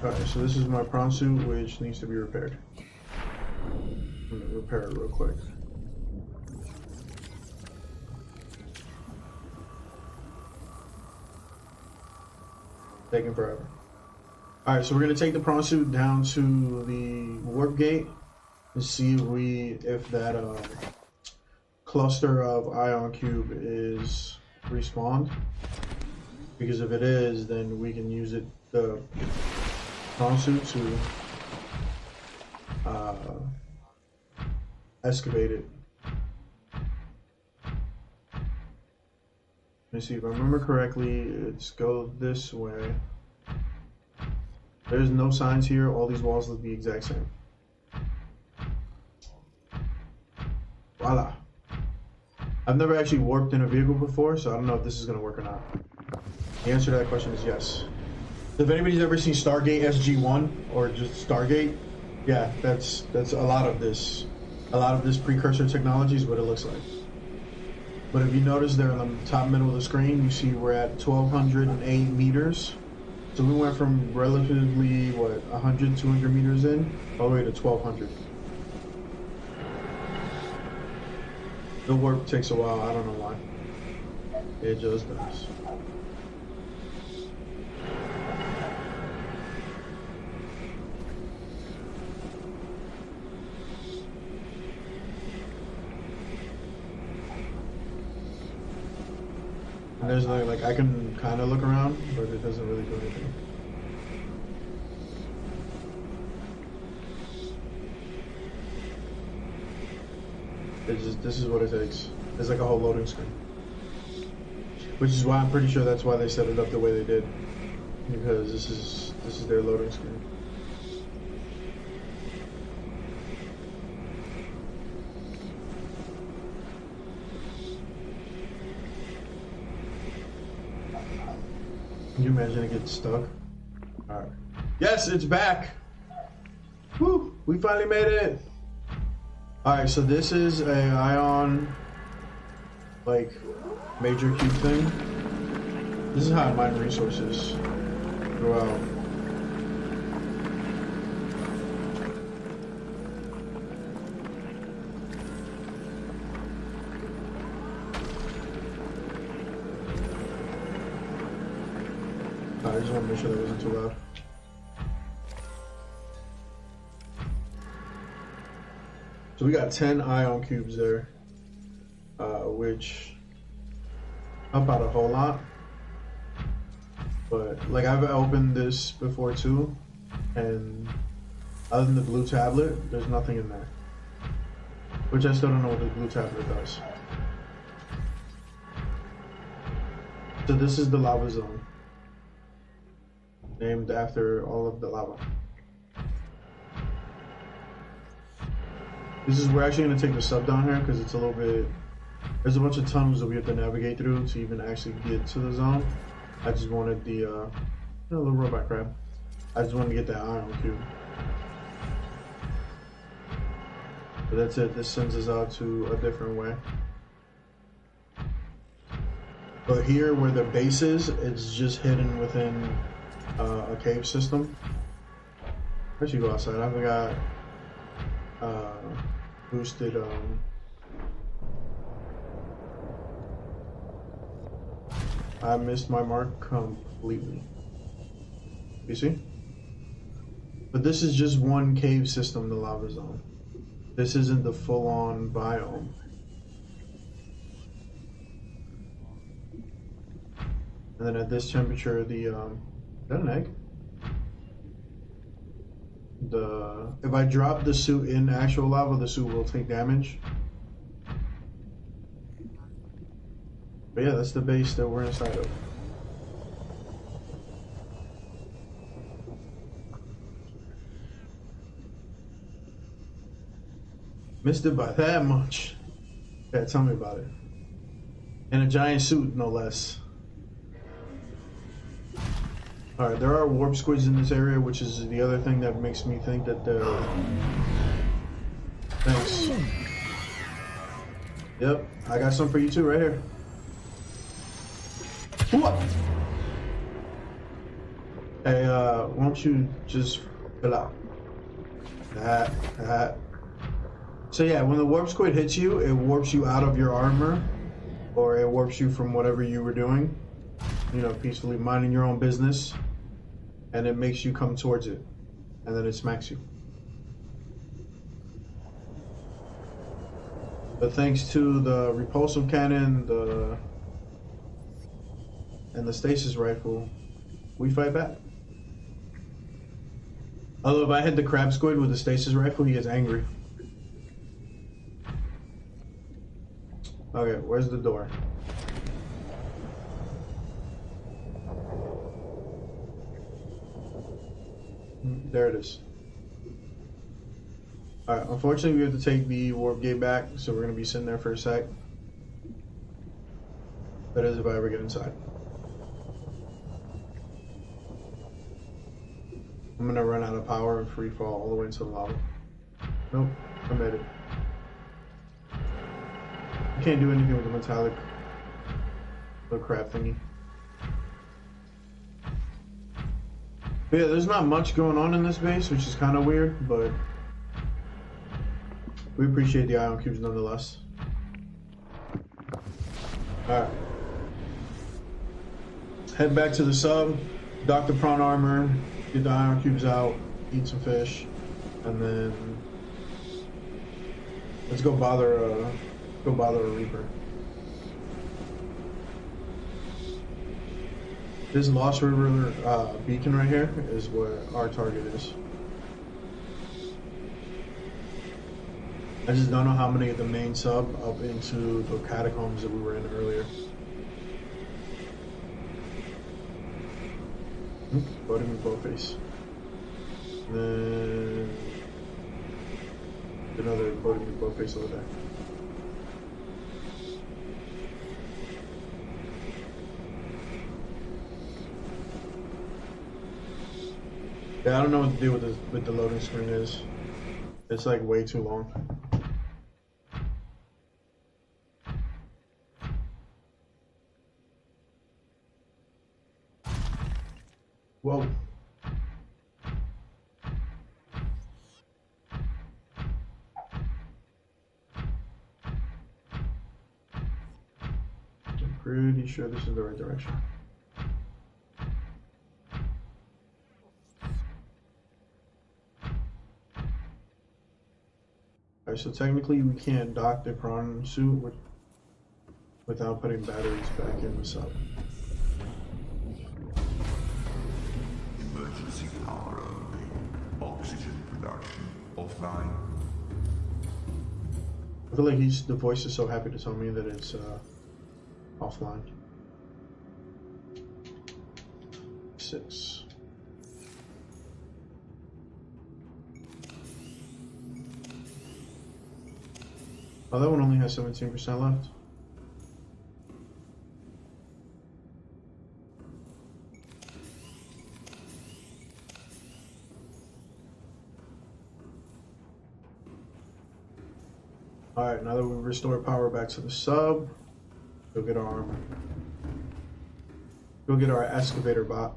Alright, so this is my prawn suit, which needs to be repaired. I'm gonna repair it real quick. Taking forever. Alright, so we're gonna take the prawn suit down to the warp gate and see if that cluster of ion cube is respawned. Because if it is, then we can use the prawn suit to excavate it. Let me see if I remember correctly. It's go this way. There's no signs here. All these walls look the exact same. Voila. I've never actually warped in a vehicle before, so I don't know if this is going to work or not. The answer to that question is yes. If anybody's ever seen Stargate SG-1 or just Stargate, yeah, that's a lot of this. A lot of this precursor technology is what it looks like. But if you notice there in the top middle of the screen, you see we're at 1,208 meters. So we went from relatively, 100, 200 meters in, all the way to 1,200. The warp takes a while, I don't know why. It just does. And there's like I can kind of look around, but it doesn't really do anything. This is what it takes. There's like a whole loading screen. Which is why I'm pretty sure that's why they set it up the way they did. Because this is their loading screen. Can you imagine it gets stuck? Alright. Yes, it's back! Woo! We finally made it! Alright, so this is a ion, like, major cube thing. This is how I mine resources throughout. I just want to make sure that wasn't too loud. So we got 10 ion cubes there, which help out a whole lot. But like I've opened this before too, and other than the blue tablet, there's nothing in there. Which I still don't know what the blue tablet does. So this is the lava zone, named after all of the lava. This is, we're actually going to take the sub down here because it's a little bit, there's a bunch of tunnels that we have to navigate through to even actually get to the zone. I just wanted the, little robot crab. I just wanted to get that iron cube. But that's it, this sends us out to a different way. But here where the base is, it's just hidden within a cave system. I should go outside. I forgot boosted I missed my mark completely. You see? But this is just one cave system, the lava zone. This isn't the full-on biome. And then at this temperature, the is that an egg? If I drop the suit in actual lava, the suit will take damage. But yeah, that's the base that we're inside of. Missed it by that much. Yeah, tell me about it. In a giant suit, no less. Alright, there are warp squids in this area, which is the other thing that makes me think that the... Thanks. Yep, I got some for you too, right here. What? Hey, won't you just fill out? That. So yeah, when the warp squid hits you, it warps you out of your armor, or it warps you from whatever you were doing. You know, peacefully minding your own business, and it makes you come towards it, and then it smacks you. But thanks to the repulsive cannon, and the stasis rifle, we fight back. Although if I hit the crab squid with the stasis rifle, he gets angry. Okay, where's the door? There it is. Alright, unfortunately we have to take the warp gate back, so we're going to be sitting there for a sec. That is if I ever get inside. I'm going to run out of power and free fall all the way into the lava. Nope, I made it. I can't do anything with the metallic crab thingy. But yeah, there's not much going on in this base, which is kind of weird, but we appreciate the ion cubes nonetheless. Alright. Head back to the sub, dock the prawn armor, get the ion cubes out, eat some fish, and then let's go bother a reaper. This Lost River beacon right here is where our target is. I just don't know how many of the main sub up into the catacombs that we were in earlier. Voting with both face. Then another voting with both face over there. Yeah, I don't know what to do with the loading screen is. It's like way too long. Whoa. I'm pretty sure this is the right direction. Alright, so technically we can't dock the prawn suit without putting batteries back in the sub. Emergency power only. Oxygen production offline. I feel like the voice is so happy to tell me that it's offline. 6. Oh, that one only has 17% left. Alright, now that we've restored power back to the sub, go get our excavator bot.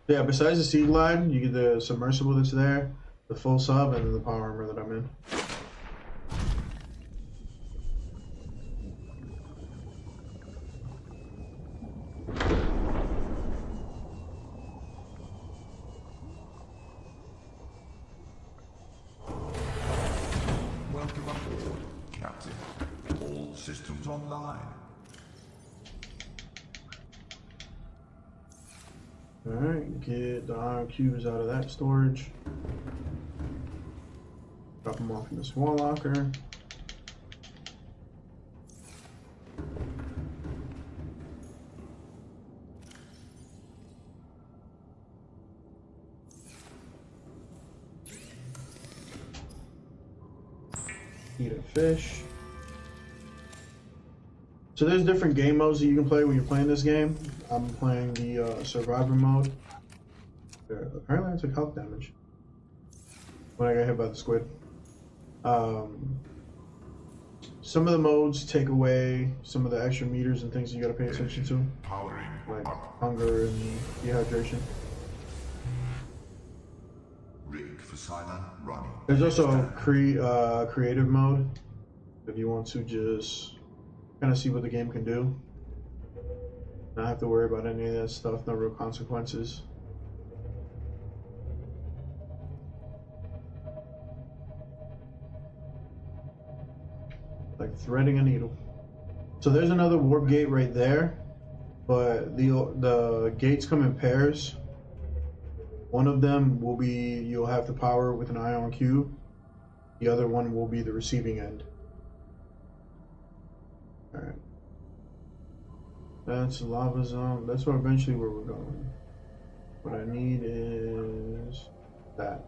Yeah, besides the sea glide, you get the submersible that's there, the full sub, and then the power armor that I'm in. Welcome aboard, Captain. All systems online. Alright, get the iron cubes out of that storage. Drop them off in this wall locker. Eat a fish. So there's different game modes that you can play when you're playing this game. I'm playing the survivor mode. Apparently I took health damage when I got hit by the squid. Some of the modes take away some of the extra meters and things you gotta pay attention to, Powering like up. hunger and dehydration. Rig for silent running. There's also creative mode if you want to just kind of see what the game can do. Not have to worry about any of that stuff, no real consequences. Like threading a needle. So there's another warp gate right there, but the gates come in pairs. One of them will be you'll have to power with an ion cube. The other one will be the receiving end. Alright. That's lava zone. That's where eventually where we're going. What I need is that.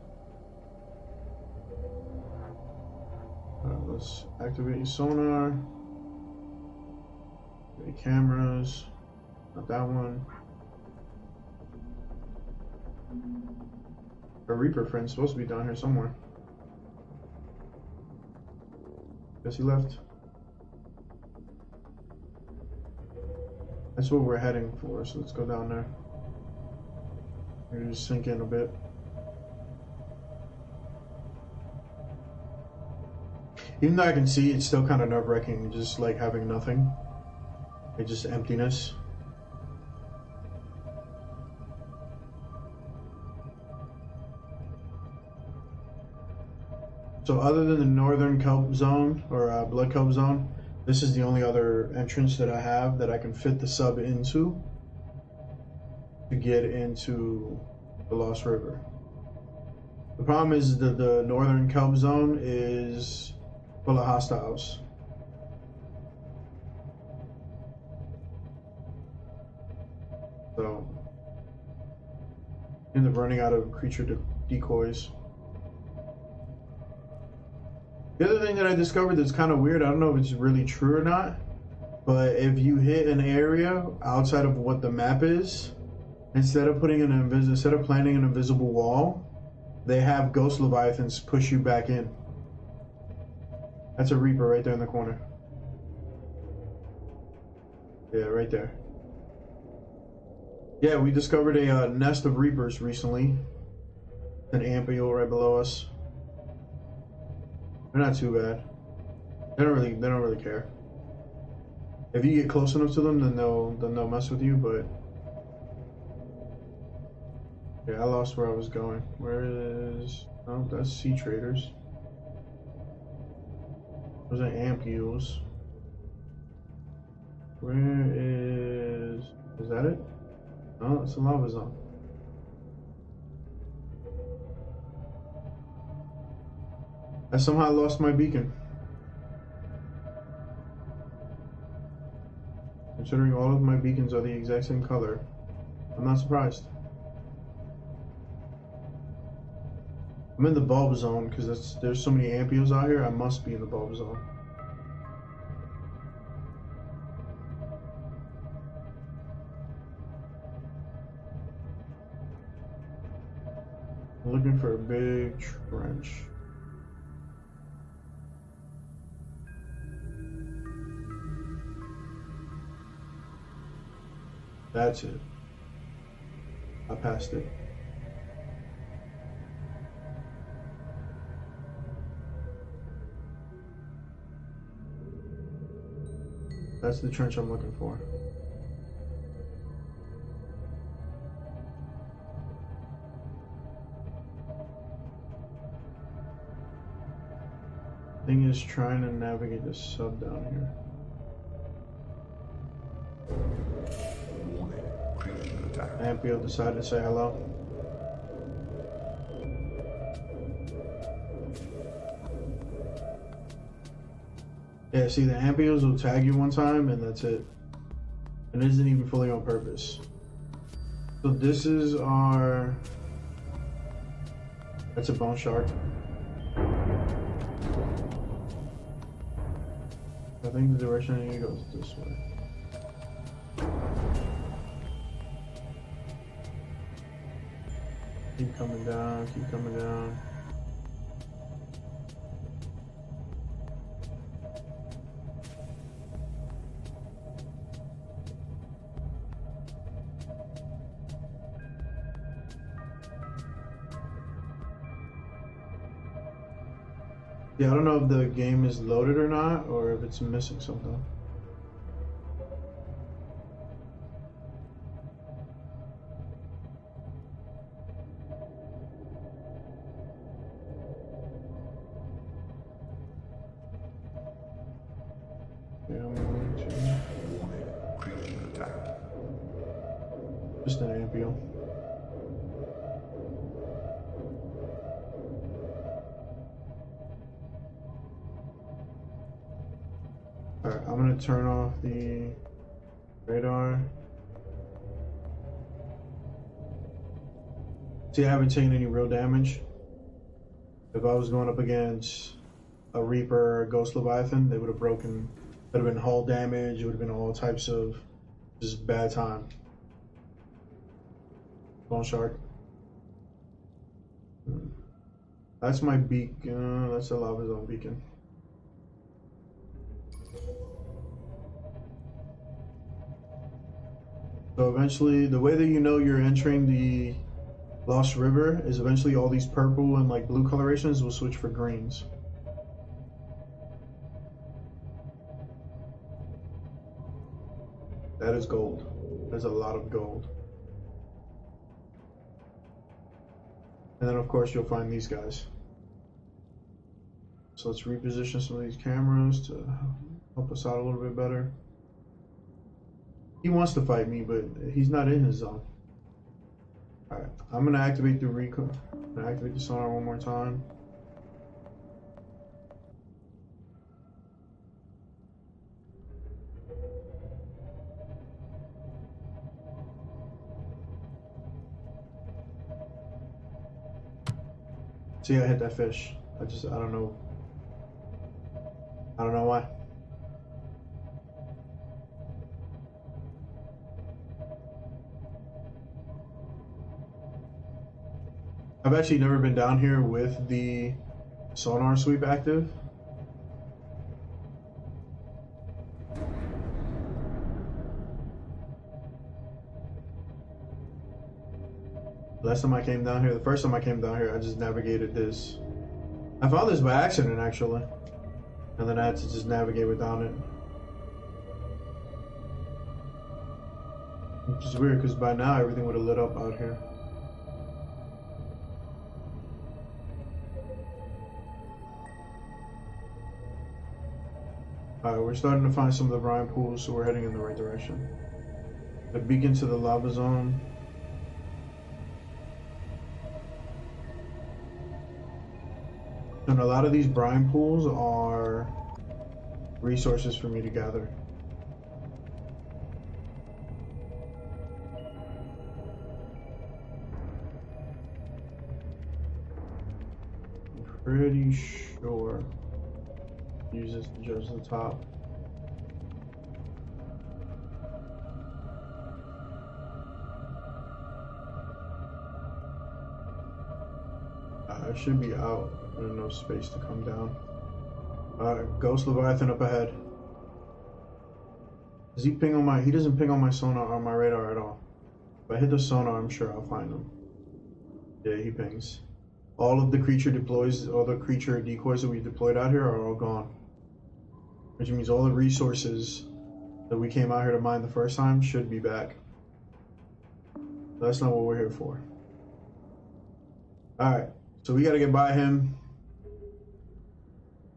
Alright, let's activate your sonar. The cameras. Not that one. A Reaper friend's supposed to be down here somewhere. Guess he left. That's what we're heading for, so let's go down there. Maybe just sink in a bit. Even though I can see, it's still kind of nerve-wracking, just like having nothing. It's just emptiness. So other than the northern kelp zone, or blood kelp zone, this is the only other entrance that I have that I can fit the sub into to get into the Lost River. The problem is that the northern kelp zone is full of hostiles. So, end up running out of creature decoys. The other thing that I discovered that's kind of weird, I don't know if it's really true or not, but if you hit an area outside of what the map is, instead of planting an invisible wall, they have ghost leviathans push you back in. That's a Reaper right there in the corner. Yeah, right there. Yeah, we discovered a nest of Reapers recently. An ampule right below us. They're not too bad. They don't really care. If you get close enough to them, then they'll mess with you. But yeah, I lost where I was going. Where is? Oh, that's sea traders. Those are ampules. Where is? Is that it? Oh, it's a lava zone. I somehow lost my beacon. Considering all of my beacons are the exact same color, I'm not surprised. I'm in the bulb zone because there's so many ampules out here. I must be in the bulb zone. I'm looking for a big trench. That's it. I passed it. That's the trench I'm looking for. Thing is trying to navigate the sub down here. Warning. Creature attack. Ampio decided to say hello. Yeah, see, the Ampios will tag you one time and that's it. And it isn't even fully on purpose. So this is our... That's a bone shark. I think the direction I need to go is this way. Keep coming down, keep coming down. Yeah, I don't know if the game is loaded or not, or if it's missing something. Yeah, I'm going to... Warning. Creature attack. Just an ampio. Alright, I'm gonna turn off the radar. See, I haven't taken any real damage. If I was going up against a Reaper or a Ghost Leviathan, they would have broken. It would have been hull damage, it would have been all types of just bad time. Bone shark. That's my beacon. That's a lava zone beacon. So eventually, the way that you know you're entering the Lost River is eventually all these purple and like blue colorations will switch for greens. That is gold. There's a lot of gold. And then of course you'll find these guys. So let's reposition some of these cameras to help us out a little bit better. He wants to fight me, but he's not in his zone. Alright, I'm gonna activate the recon. I'm gonna activate the sonar one more time. See, I hit that fish. I don't know. I don't know why. I've actually never been down here with the sonar sweep active. Last time I came down here, the first time I came down here, I just navigated this. I found this by accident, actually. And then I had to just navigate without it. Which is weird, because by now everything would have lit up out here. Alright, we're starting to find some of the brine pools, so we're heading in the right direction. The beacon to the lava zone. And a lot of these brine pools are resources for me to gather. pretty sure. Use this to judge the top. I should be out in enough space to come down. Ghost Leviathan up ahead. Does he ping on my? He doesn't ping on my sonar, on my radar at all. If I hit the sonar, I'm sure I'll find him. Yeah, he pings. All of the creature deploys, all the creature decoys that we deployed out here are all gone. Which means all the resources that we came out here to mine the first time should be back. That's not what we're here for. Alright, so we gotta get by him.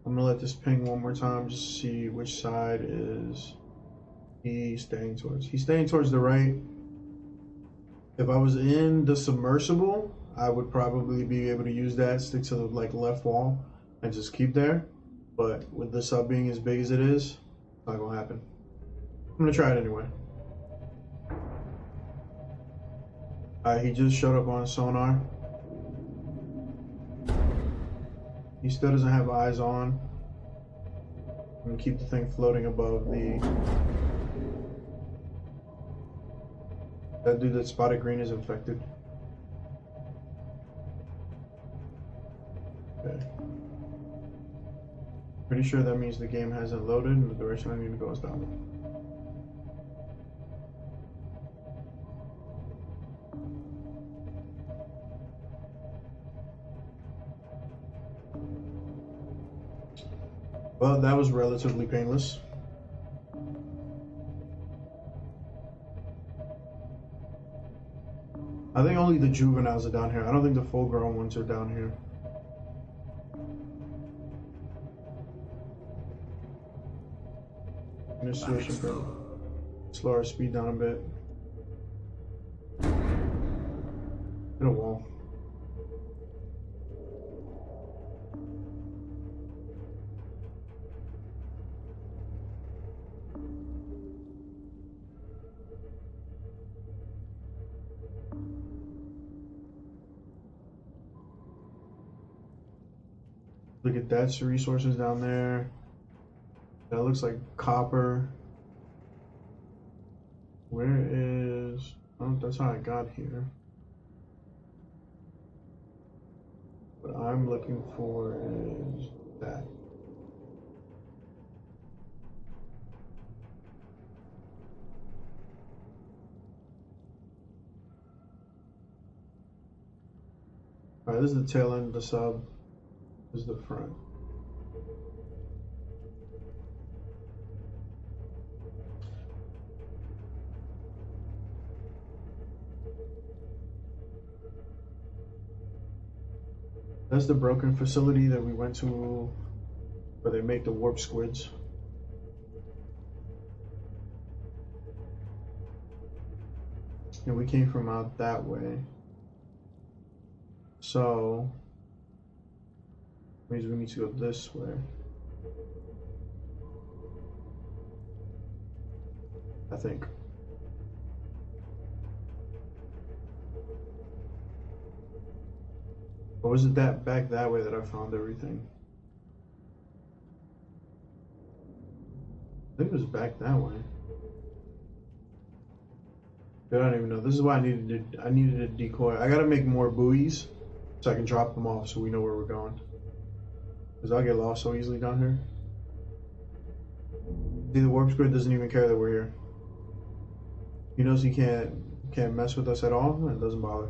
I'm gonna let this ping one more time just to see which side is he staying towards. He's staying towards the right. If I was in the submersible, I would probably be able to use that, stick to the like left wall, and just keep there. But with the sub being as big as it is, it's not gonna happen. I'm gonna try it anyway. Alright, he just showed up on sonar. He still doesn't have eyes on. I'm gonna keep the thing floating above the... That dude that spotted green is infected. Okay. Pretty sure that means the game hasn't loaded and the direction I need to go is down. Well, that was relatively painless. I think only the juveniles are down here. I don't think the full-grown ones are down here. I'm gonna switch and slow our speed down a bit. Hit a wall. Look at that's the resources down there. That looks like copper. Where is... Oh, that's how I got here. What I'm looking for is that. Alright, this is the tail end of the sub. This is the front. That's the broken facility that we went to where they make the warp squids. And we came from out that way. So means we need to go this way. I think. Or was it that back that way that I found everything? I think it was back that way. I don't even know. This is why I needed a decoy. I gotta make more buoys so I can drop them off so we know where we're going. Because I'll get lost so easily down here. See, the warp squid doesn't even care that we're here. He knows he can't mess with us at all, and it doesn't bother.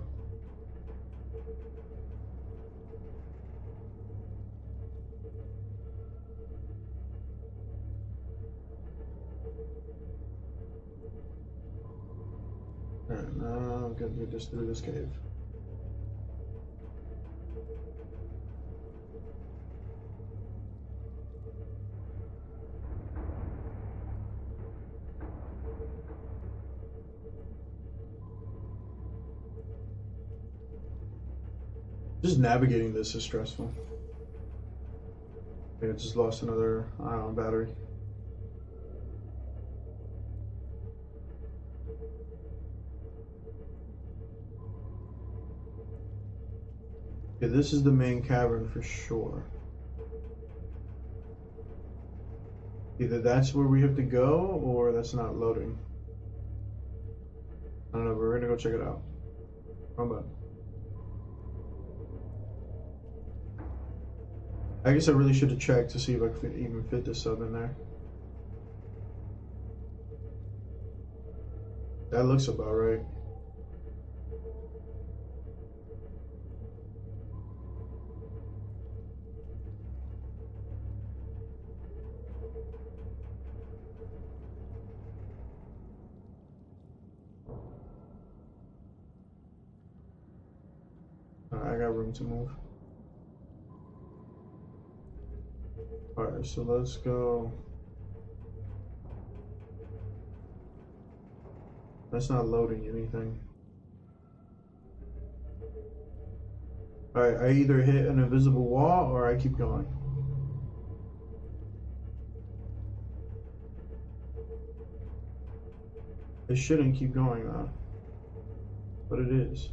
Alright, now I'm gonna get this through this cave. Just navigating this is stressful. Okay, I just lost another ion battery. Okay, this is the main cavern for sure. Either that's where we have to go, or that's not loading. I don't know, but we're gonna go check it out. Wrong button. I guess I really should have checked to see if I could even fit this sub in there. That looks about right. Alright, I got room to move. Alright, so let's go. That's not loading anything. Alright, I either hit an invisible wall or I keep going. It shouldn't keep going though. But it is.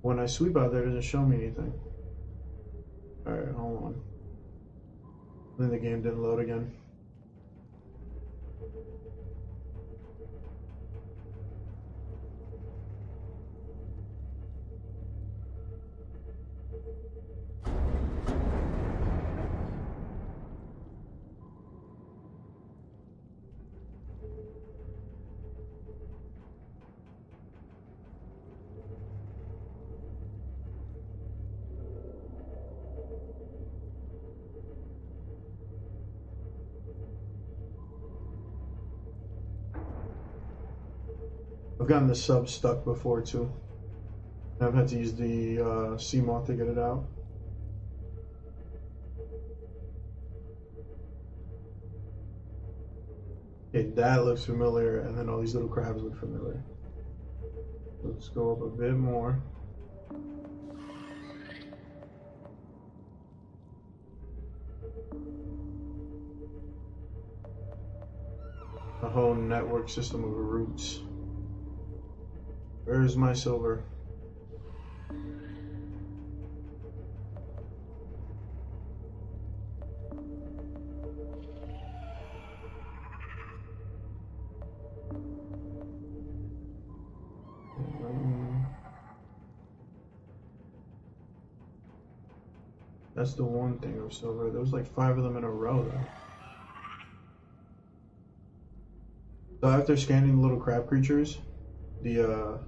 When I sweep out there, it doesn't show me anything. Alright, hold on. Then the game didn't load again. I've gotten the sub stuck before too. I've had to use the sea moth to get it out. Okay, that looks familiar, and then all these little crabs look familiar. Let's go up a bit more. A whole network system of roots. Where's my silver? That's the one thing of silver. There was like 5 of them in a row though. So after scanning the little crab creatures, the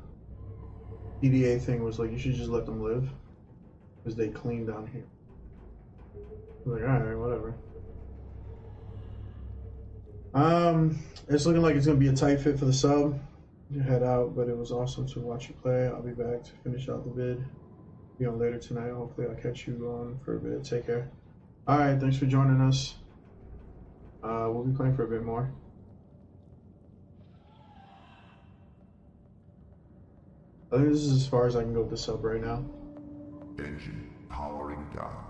EDA thing was like, you should just let them live, because they clean down here. I was like, alright, whatever. It's looking like it's gonna be a tight fit for the sub. You head out, but it was awesome to watch you play. I'll be back to finish out the vid. Be on later tonight. Hopefully I'll catch you on for a bit. Take care. Alright, thanks for joining us. We'll be playing for a bit more. I think this is as far as I can go with the sub right now. Engine powering down.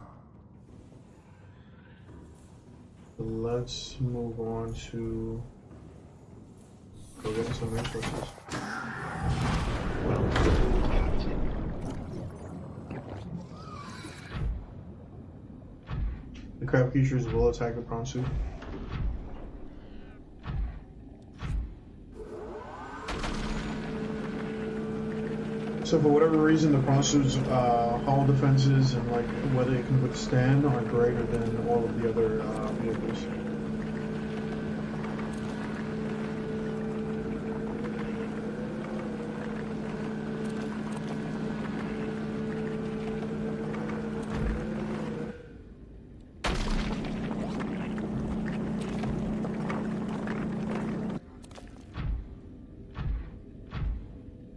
Let's move on to go get some resources. The crab creatures will attack the prawn suit. So for whatever reason, the prawn suit's hull defenses and like whether it can withstand are greater than all of the other vehicles.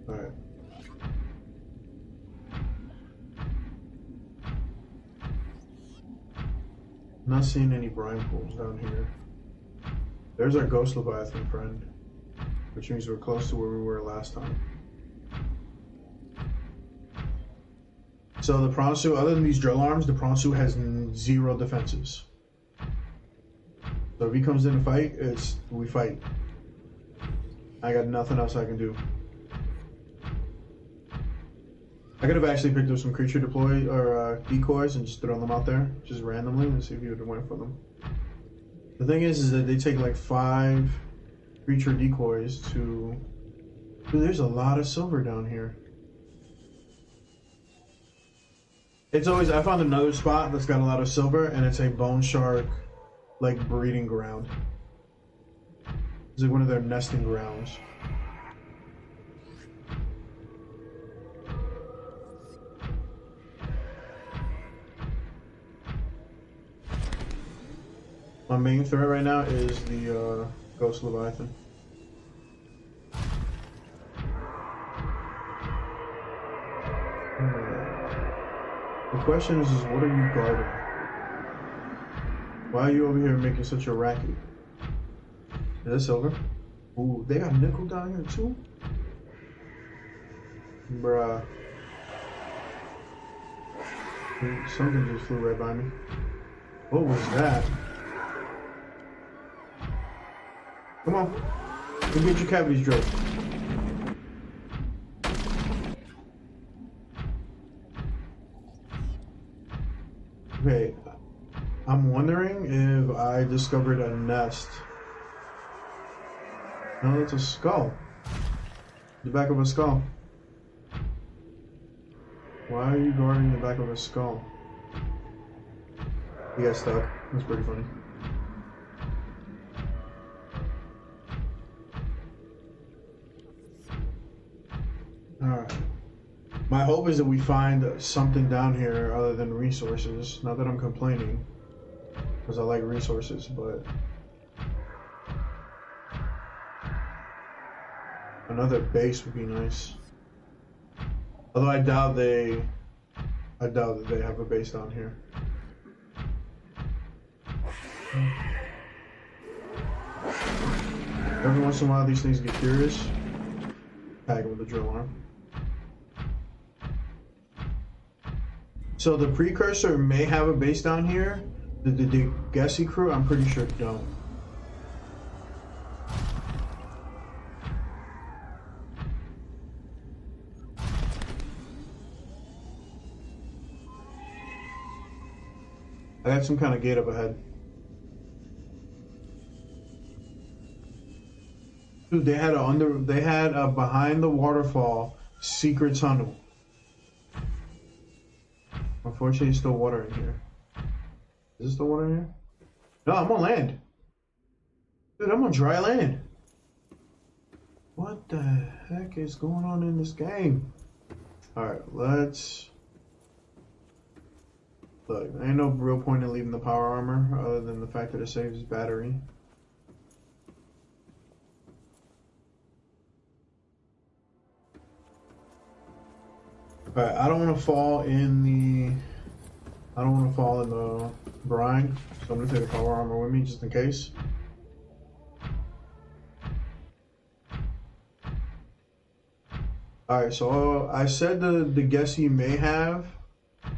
Alright. I'm not seeing any brine pools down here. There's our ghost leviathan friend, which means we're close to where we were last time. So the prawn suit, other than these drill arms, the prawn suit has 0 defenses. So if he comes in to fight, we fight. I got nothing else I can do. I could have actually picked up some creature deploy or decoys and just thrown them out there, just randomly, and see if you would have went for them. The thing is that they take like 5 creature decoys to. Dude, there's a lot of silver down here. It's always. I found another spot that's got a lot of silver, and it's a bone shark, like breeding ground. It's like one of their nesting grounds. My main threat right now is the Ghost Leviathan. The question is what are you guarding? Why are you over here making such a racket? Is that silver? Ooh, they got nickel down here too? Bruh. Something just flew right by me. What was that? Come on. Go get your cavities drilled. Okay. I'm wondering if I discovered a nest. No, it's a skull. The back of a skull. Why are you guarding the back of a skull? You got stuck. That's pretty funny. Alright. My hope is that we find something down here other than resources. Not that I'm complaining, because I like resources, but another base would be nice. Although I doubt that they have a base down here. Every once in a while these things get curious. Tag them with a drill arm. So the precursor may have a base down here. The Gessie crew, I'm pretty sure don't. I got some kind of gate up ahead. Dude, they had a behind the waterfall secret tunnel. Unfortunately, it's still water in here. Is there still water in here? No, I'm on land. Dude, I'm on dry land. What the heck is going on in this game? Alright, let's... Look, there ain't no real point in leaving the power armor other than the fact that it saves battery. Alright, I don't want to fall in the brine, so I'm gonna take the power armor with me just in case. Alright, so I said the Gessie may have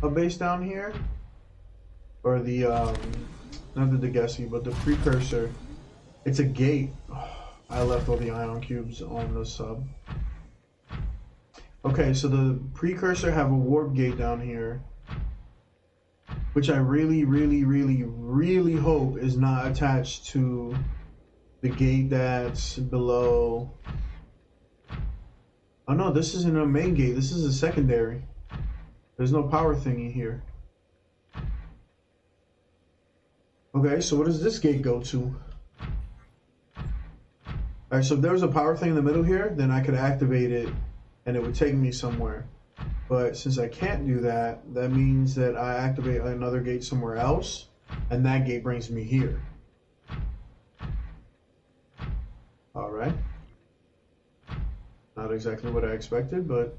a base down here, or the not the Gessie, but the precursor. It's a gate. Oh, I left all the ion cubes on the sub. Okay, so the precursor have a warp gate down here, which I really, really, really, really hope is not attached to the gate that's below. Oh no, this isn't a main gate. This is a secondary. There's no power thingy here. Okay, so what does this gate go to? Alright, so if there was a power thing in the middle here, then I could activate it and it would take me somewhere. But since I can't do that, that means that I activate another gate somewhere else, and that gate brings me here. Alright. Not exactly what I expected, but...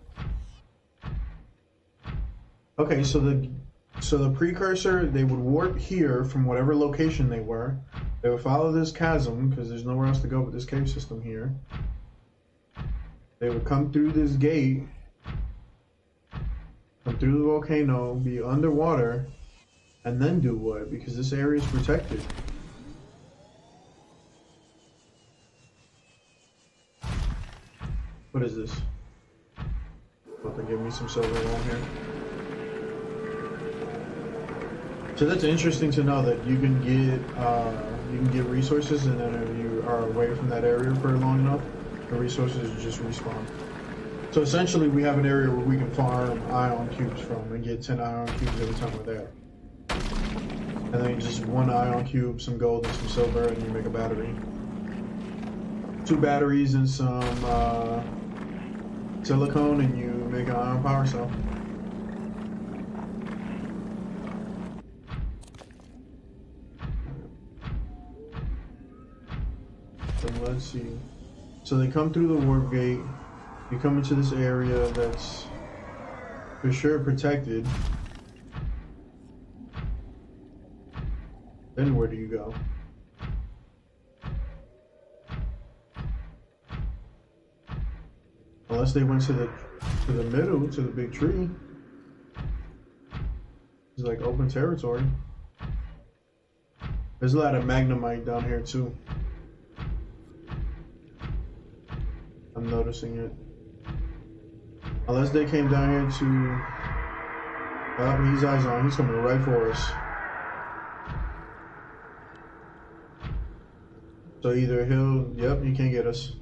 Okay, so the precursor, they would warp here from whatever location they were. They would follow this chasm, because there's nowhere else to go but this cave system here. They would come through this gate, come through the volcano, be underwater, and then do what? Because this area is protected. What is this? What the give me some silver along here. So that's interesting to know that you can get resources, and then if you are away from that area for long enough, the resources just respawn. So essentially, we have an area where we can farm ion cubes from and get 10 ion cubes every time we're there. And then just 1 ion cube, some gold, and some silver, and you make a battery. 2 batteries and some silicone, and you make an ion power cell. So let's see. So they come through the warp gate. You come into this area that's for sure protected. Then where do you go? Unless they went to the middle, to the big tree. It's like open territory. There's a lot of magnemite down here too. I'm noticing it. Unless they came down here to... Oh, he's eyes on. He's coming right for us. So either he'll... Yep, he can't get us.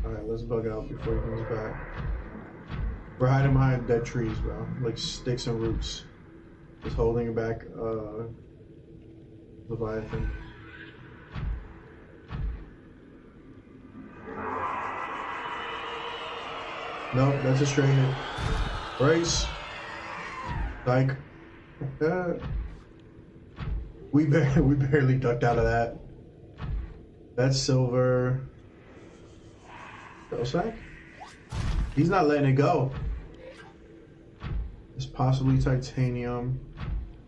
Alright, let's bug out before he comes back. We're hiding behind dead trees, bro. Like sticks and roots. Just holding back, Leviathan. Nope, that's a straight hit. Brace. Like, we barely ducked out of that. That's silver. Sack? He's not letting it go. It's possibly titanium.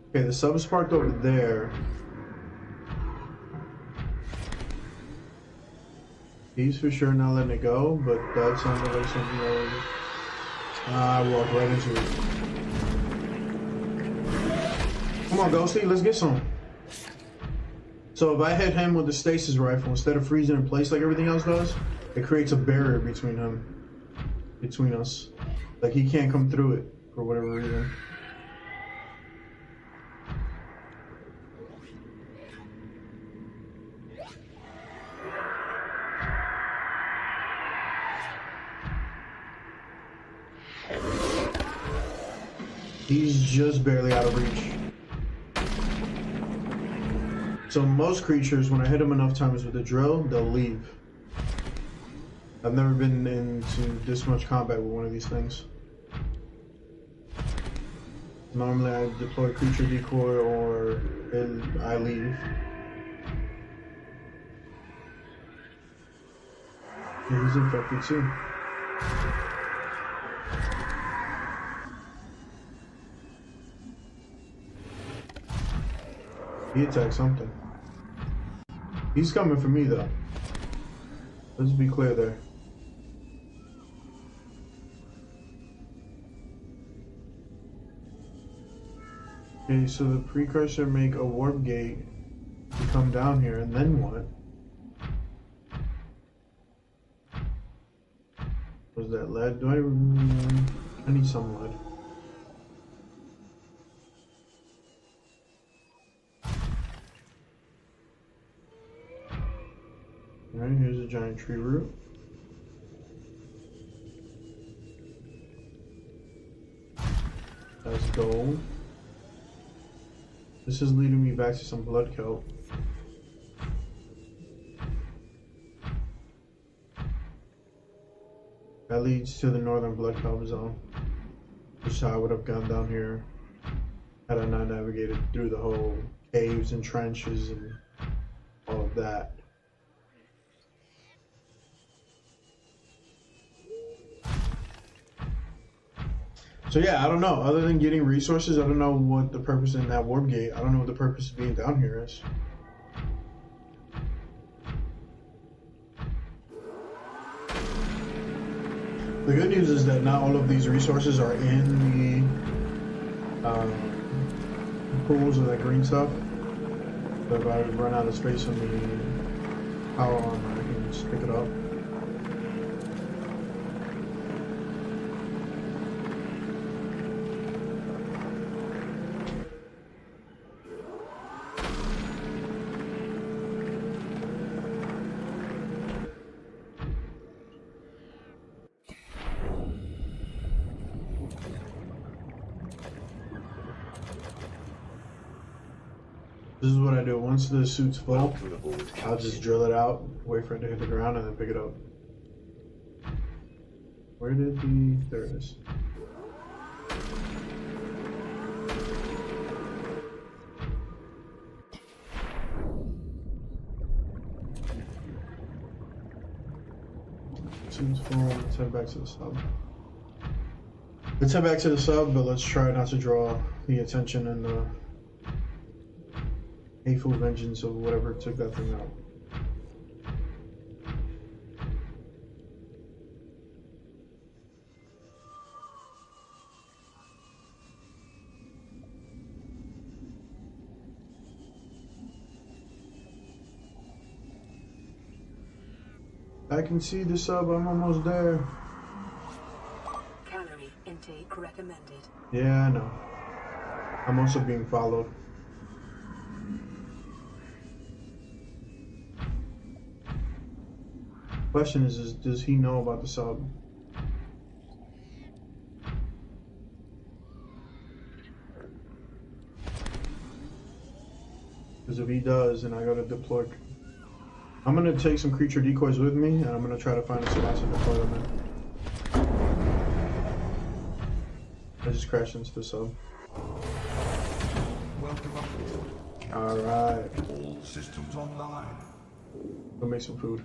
Okay, the sub is parked over there. He's for sure not letting it go, but that sounded like something that was... I walked right into it. Come on, Ghosty, let's get some. So if I hit him with the stasis rifle, instead of freezing in place like everything else does, it creates a barrier between us. Like he can't come through it for whatever reason. He's just barely out of reach. So most creatures, when I hit them enough times with the drill, they'll leave. I've never been into this much combat with one of these things. Normally I deploy creature decoy or I leave. He's infected too. He attacked something. He's coming for me though. Let's be clear there. Okay, so the precursor make a warp gate to come down here, and then what? Was that lead? Do I need some lead. Alright, here's a giant tree root. That's gold. This is leading me back to some blood kelp. That leads to the northern blood kelp zone, which is how I would have gone down here had I not navigated through the whole caves and trenches and all of that. So yeah, I don't know. Other than getting resources, I don't know what the purpose in that warp gate. I don't know what the purpose of being down here is. The good news is that not all of these resources are in the pools of that green stuff. So if I run out of space on the power armor, I can just pick it up. This is what I do. Once the suit's full, I'll just drill it out, wait for it to hit the ground, and then pick it up. Where did the... there it is. Suit's full, let's head back to the sub. Let's head back to the sub, but let's try not to draw the attention and the hateful vengeance of whatever took that thing out. I can see the sub, I'm almost there. Calorie intake recommended. Yeah, I know. I'm also being followed. Question is does he know about the sub? Because if he does, then I gotta deploy. I'm gonna take some creature decoys with me, and I'm gonna try to find a spot to deploy them in. I just crashed into the sub. Welcome aboard. Alright. All systems online. Go make some food.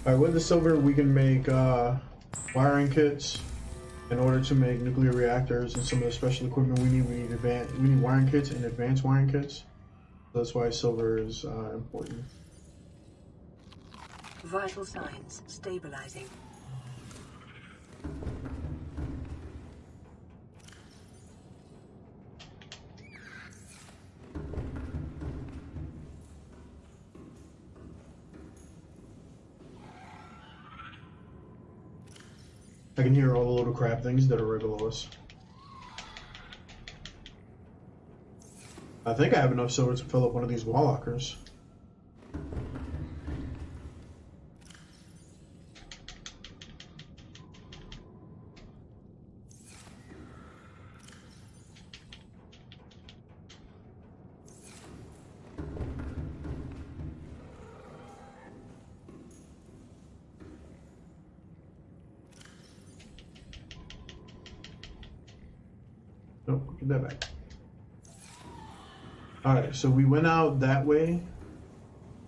Alright, with the silver we can make wiring kits. In order to make nuclear reactors and some of the special equipment we need wiring kits and advanced wiring kits. So that's why silver is important. Vital signs stabilizing. I can hear all the little crab things that are right below us. I think I have enough silver to fill up one of these wall lockers. Nope, get that back. Alright, so we went out that way,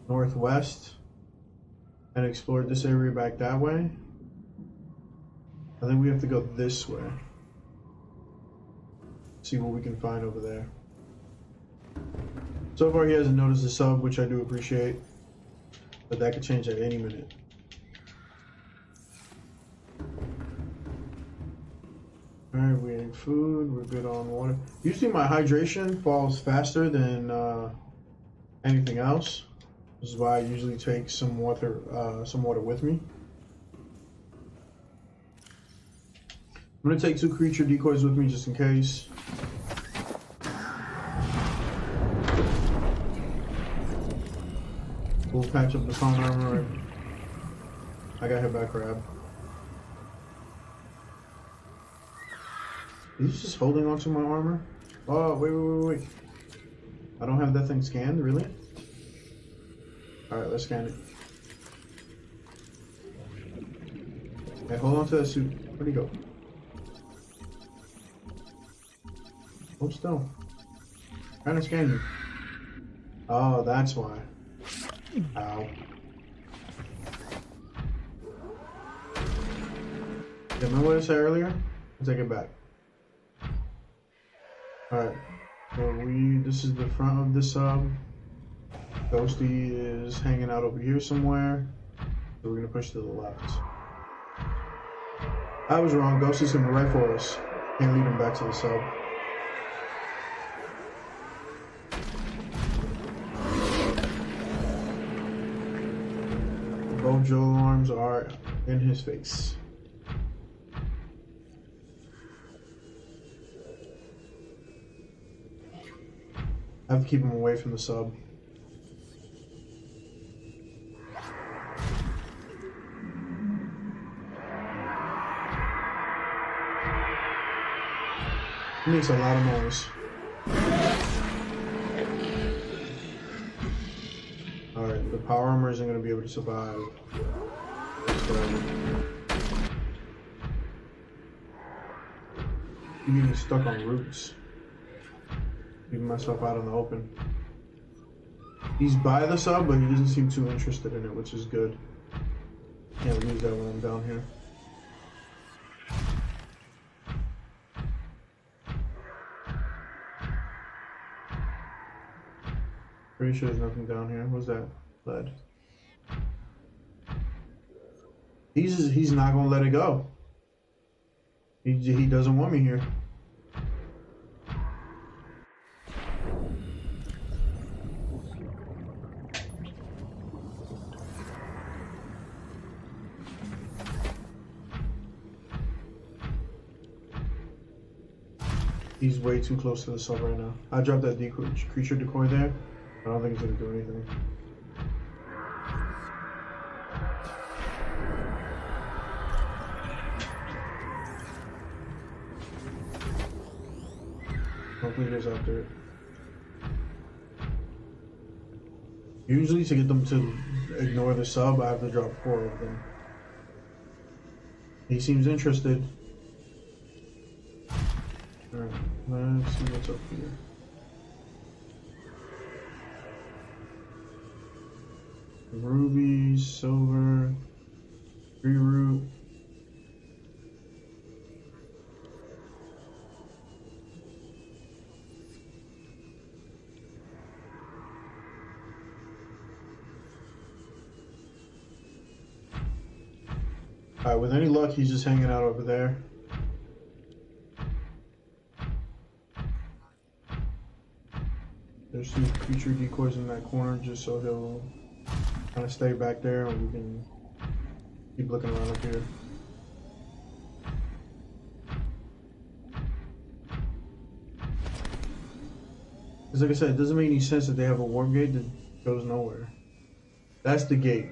northwest, and explored this area back that way. I think we have to go this way. See what we can find over there. So far he hasn't noticed the sub, which I do appreciate, but that could change at any minute. Alright, we ate food, we're good on water. Usually my hydration falls faster than anything else. This is why I usually take some water with me. I'm gonna take 2 creature decoys with me just in case. We'll patch up the phone armor. I got hit by a crab. He's just holding onto my armor. Oh, wait. I don't have that thing scanned, really? Alright, let's scan it. Okay, hold on to that suit. Where'd he go? Hold still. I'm trying to scan you. Oh, that's why. Ow. Yeah, remember what I said earlier? I'll take it back. Alright, so this is the front of the sub. Ghosty is hanging out over here somewhere. So we're gonna push to the left. I was wrong. Ghost is coming right for us. Can't lead him back to the sub. Both Joe alarms are in his face. I have to keep him away from the sub. He makes a lot of noise. Alright, the power armor isn't going to be able to survive. I'm getting stuck on roots. Leaving myself out in the open. He's by the sub, but he doesn't seem too interested in it, which is good. Can't lose that when I'm down here. Pretty sure there's nothing down here. What's that? Lead. He's not gonna let it go. He doesn't want me here. He's way too close to the sub right now. I dropped that creature decoy there. I don't think it's gonna do anything. Hopefully there's after it. Usually to get them to ignore the sub, I have to drop 4 of them. He seems interested. Alright, let's see what's up here. Ruby, silver, tree root. Alright, with any luck, he's just hanging out over there. There's 2 creature decoys in that corner just so he'll kind of stay back there and we can keep looking around up here. Because like I said, it doesn't make any sense that they have a warp gate that goes nowhere. That's the gate.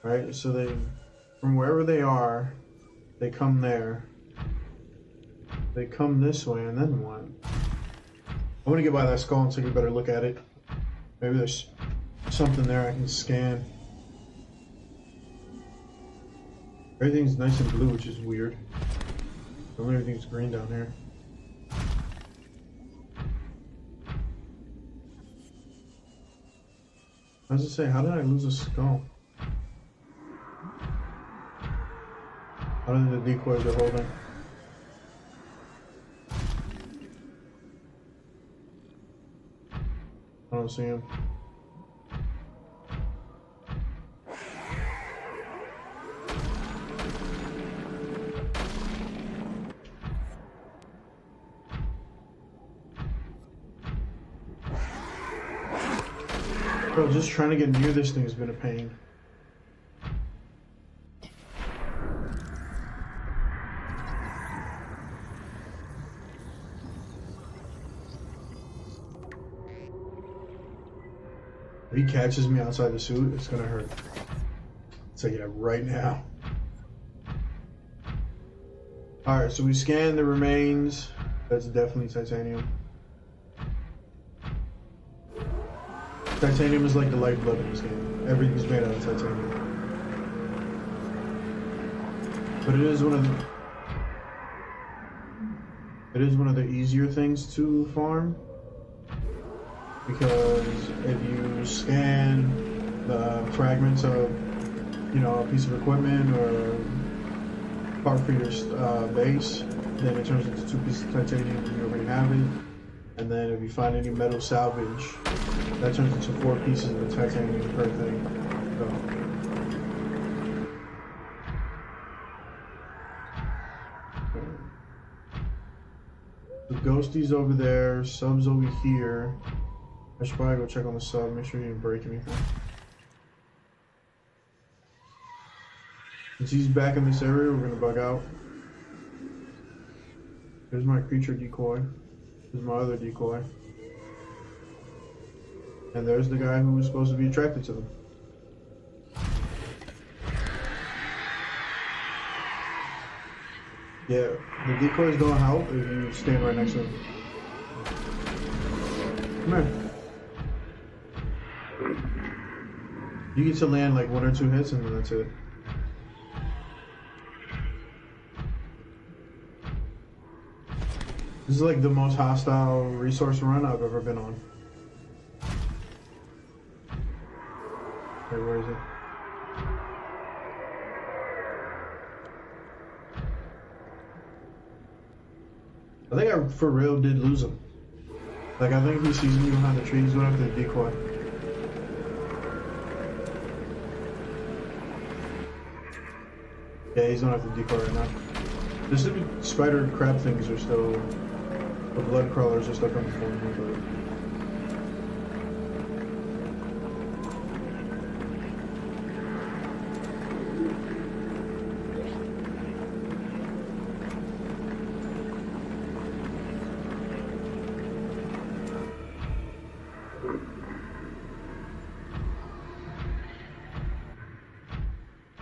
Right? So they, from wherever they are, they come there. They come this way and then what? I want to get by that skull and take a better look at it. Maybe there's something there I can scan. Everything's nice and blue, which is weird. Only everything's green down here. I was just saying, how did I lose a skull? How did the decoys are holding? I don't see him. Bro, just trying to get near this thing has been a pain. If he catches me outside the suit, it's gonna hurt. So yeah, right now. Alright, so we scanned the remains. That's definitely titanium. Titanium is like the lifeblood in this game. Everything's made out of titanium. But it is one of the easier things to farm. Because if you scan the fragments of, you know, a piece of equipment or part for your base, then it turns into 2 pieces of titanium and you already have it. And then if you find any metal salvage, that turns into 4 pieces of titanium per thing. So Ghostie's over there, Sub's over here. I should probably go check on the Sub, make sure he didn't break anything. Since he's back in this area, we're gonna bug out. There's my creature decoy. There's my other decoy. And there's the guy who was supposed to be attracted to them. Yeah, the decoys don't help if you stand right next to them. Come here. You get to land like 1 or 2 hits and then that's it. This is like the most hostile resource run I've ever been on. Okay, where is it? I think I for real did lose him. Like I think he sees me behind the trees, went after the decoy. Yeah, he's going after the decoy right now. The stupid spider crab things are still, the blood crawlers are still coming for me, but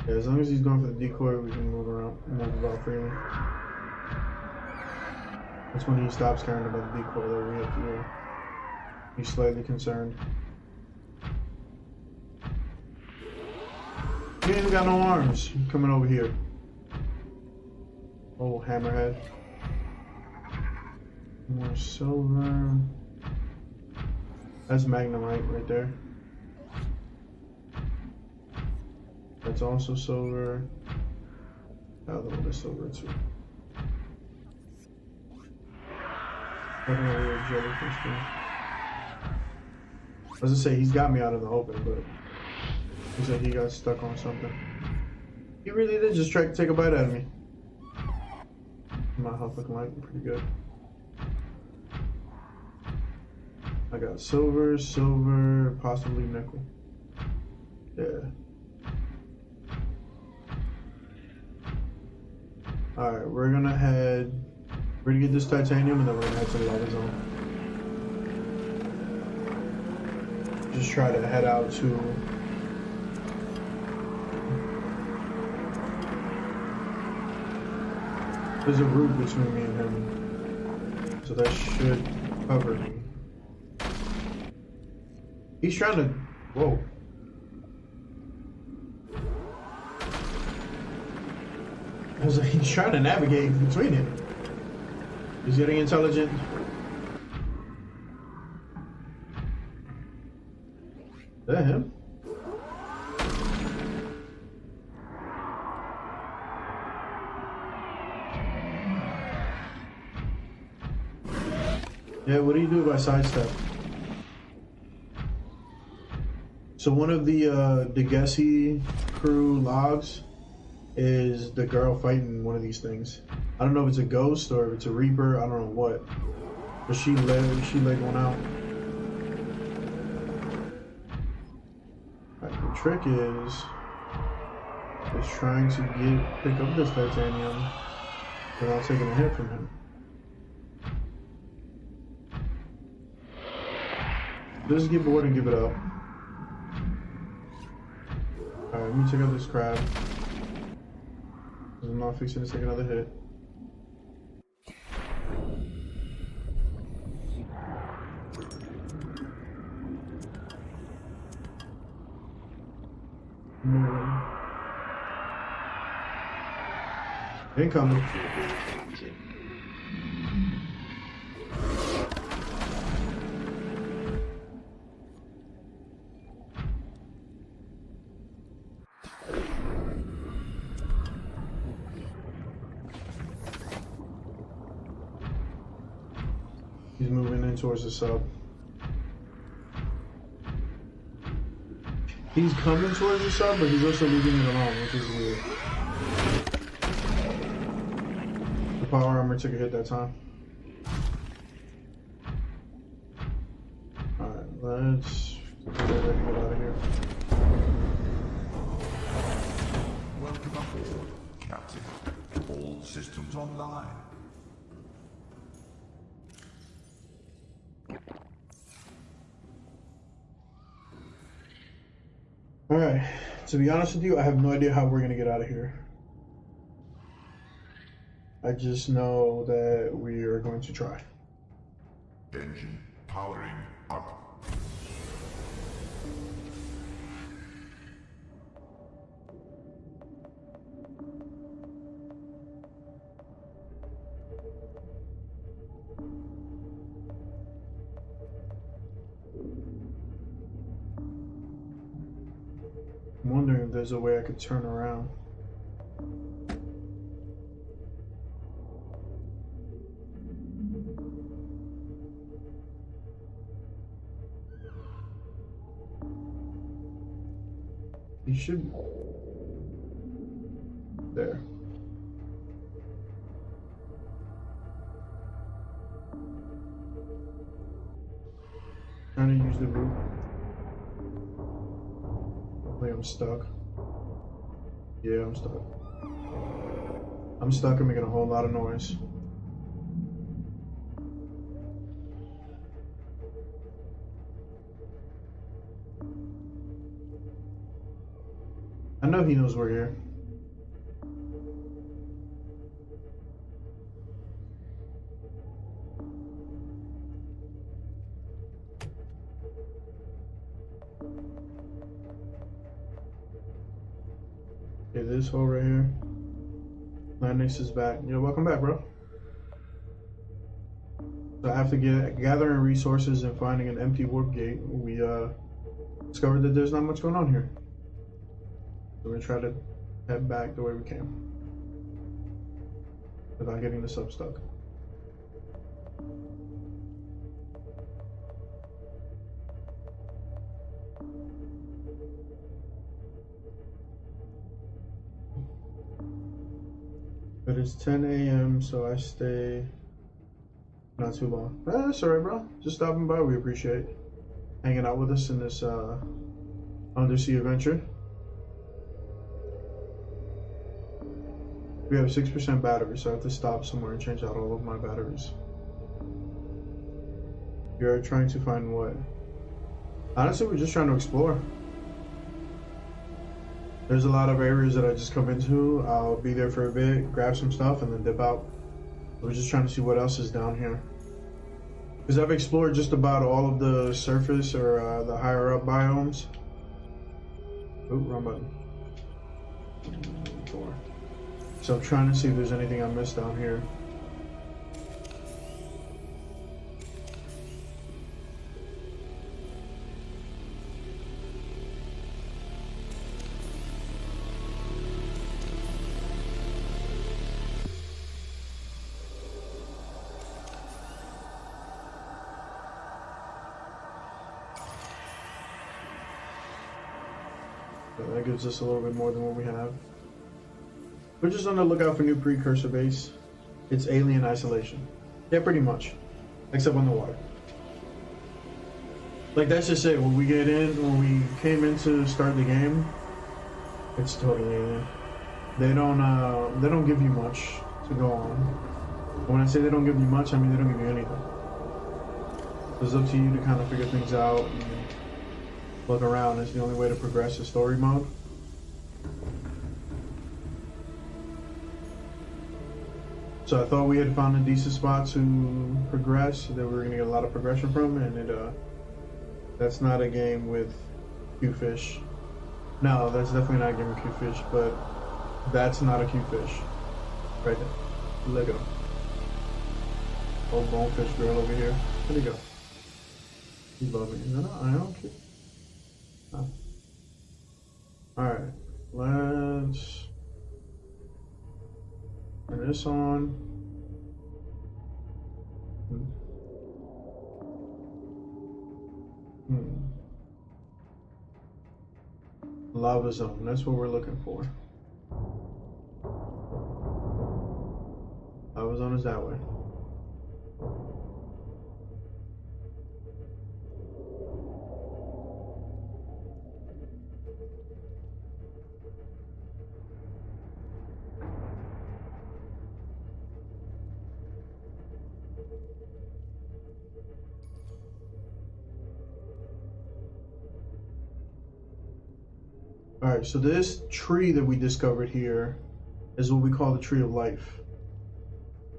yeah, as long as he's going for the decoy, we can move about freely. That's when he stops caring about the decoy that we have to be slightly concerned. He ain't got no arms. He's coming over here. Oh, hammerhead. More silver. That's magnemite right there. That's also silver. The other one is silver too. Definitely a jellyfish thing. I was gonna say he's got me out in the open, but he said he got stuck on something. He really did just try to take a bite out of me. My health looking like pretty good. I got silver, possibly nickel. Yeah. Alright, we're gonna get this titanium and then we're gonna head to the lava zone. Just try to head out to there's a route between me and him. So that should cover me. He's trying to whoa. I was like, he's trying to navigate between it. He's getting intelligent. Is that him? Yeah, what do you do by sidestep? So one of the Gessie crew logs is the girl fighting one of these things. I don't know if it's a ghost or if it's a reaper, I don't know what. But she laid one out. Right, the trick is trying to pick up this titanium without taking a hit from him. Just get bored and give it up. Alright, let me check out this crab. I'm not fixing to take another hit. Incoming. He's moving in towards the sub. He's coming towards the sub, but he's also leaving it alone, which is weird. The power armor took a hit that time. let's get ready to get out of here. Welcome aboard, Captain. All systems online. Alright, to be honest with you, I have no idea how we're gonna get out of here. I just know that we are going to try. Engine powering up. I'm wondering if there's a way I could turn around. You should. There. Trying to use the roof. Hopefully I'm stuck. Yeah, I'm stuck. I'm stuck. I'm making a whole lot of noise. I know he knows we're here. Okay, this hole right here. Landix is back. Yo, welcome back, bro. So after gathering resources and finding an empty warp gate, we discovered that there's not much going on here. So we're gonna try to head back the way we can without getting the sub stuck. But it's 10 a.m. so I stay not too long. That's alright, bro. Just stopping by. We appreciate hanging out with us in this undersea adventure. We have 6% battery, so I have to stop somewhere and change out all of my batteries. You're trying to find what? Honestly, we're just trying to explore. There's a lot of areas that I just come into. I'll be there for a bit, grab some stuff, and then dip out. We're just trying to see what else is down here. Because I've explored just about all of the surface or the higher up biomes. Oop, wrong button. 4. So I'm trying to see if there's anything I missed down here. So that gives us a little bit more than what we have. We're just on the lookout for new precursor base. It's alien isolation. Yeah, pretty much. Except on the water. Like, that's just it. When we get in, when we came in to start the game, it's totally alien. They don't give you much to go on. When I say they don't give you much, I mean they don't give you anything. It's up to you to kind of figure things out and look around. It's the only way to progress the story mode. So I thought we had found a decent spot to progress, that we were going to get a lot of progression from, and that's not a game with Q-Fish. No, that's definitely not a game with Q-Fish, but that's not a Q-Fish. Right there. Let go. Old bonefish girl over here. Where'd he go? You love me. No, I don't care. No. Alright, let's turn this on. Lava zone, that's what we're looking for. Lava zone is that way. All right, so this tree that we discovered here is what we call the tree of life.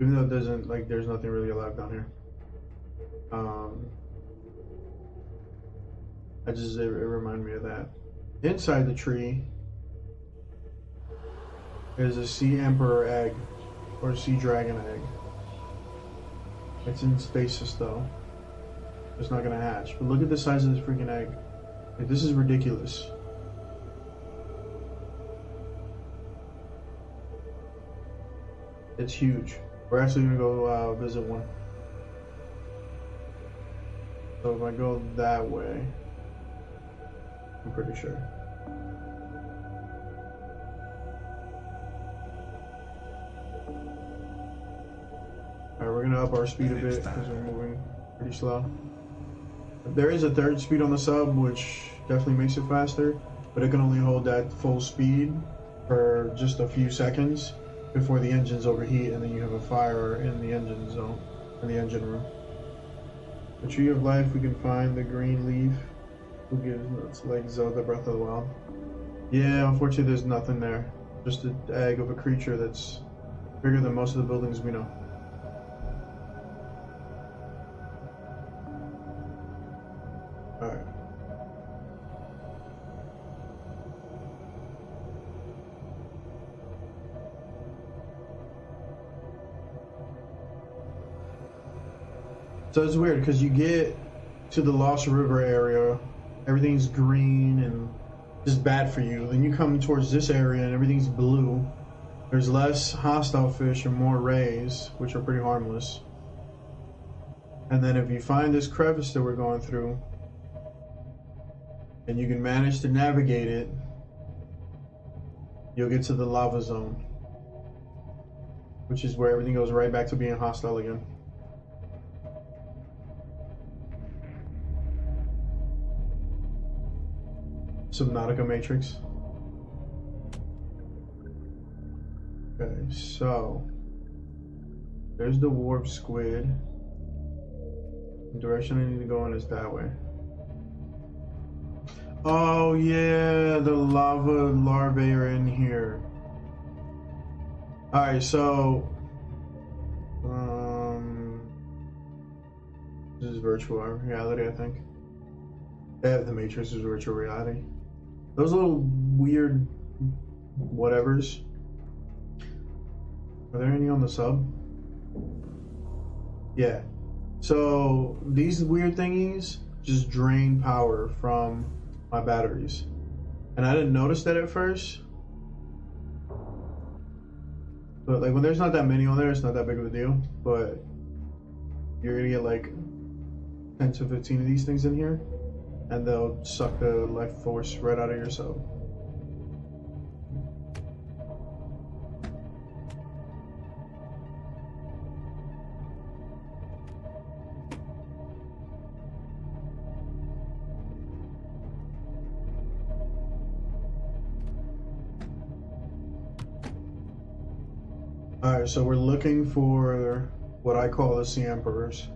Even though it doesn't, like, there's nothing really alive down here. It reminded me of that. Inside the tree is a sea emperor egg, or a sea dragon egg. It's in stasis though. It's not gonna hatch. But look at the size of this freaking egg. Like, this is ridiculous. It's huge. We're actually gonna go visit one. So if I go that way, I'm pretty sure. Alright, we're gonna up our speed a bit because we're moving pretty slow. There is a third speed on the sub, which definitely makes it faster, but it can only hold that full speed for just a few seconds before the engines overheat, and then you have a fire in the engine zone, in the engine room. The tree of life, we can find the green leaf. Who gives? It's like Zelda Breath of the Wild. Yeah, unfortunately, there's nothing there. Just an egg of a creature that's bigger than most of the buildings we know. Alright. So it's weird because you get to the Lost River area, everything's green and just bad for you. Then you come towards this area and everything's blue. There's less hostile fish and more rays, which are pretty harmless. And then if you find this crevice that we're going through, and you can manage to navigate it, you'll get to the lava zone, which is where everything goes right back to being hostile again. Subnautica Matrix. Okay, so there's the warp squid. The direction I need to go in is that way. Oh yeah, the lava larvae are in here. Alright, so this is virtual reality, I think. Yeah, the Matrix is virtual reality. Those little weird whatevers. Are there any on the sub? Yeah. So these weird thingies just drain power from my batteries. And I didn't notice that at first. But like when there's not that many on there, it's not that big of a deal. But you're gonna get like 10 to 15 of these things in here, and they'll suck the life force right out of your sub. Alright, so we're looking for what I call the Sea Emperors.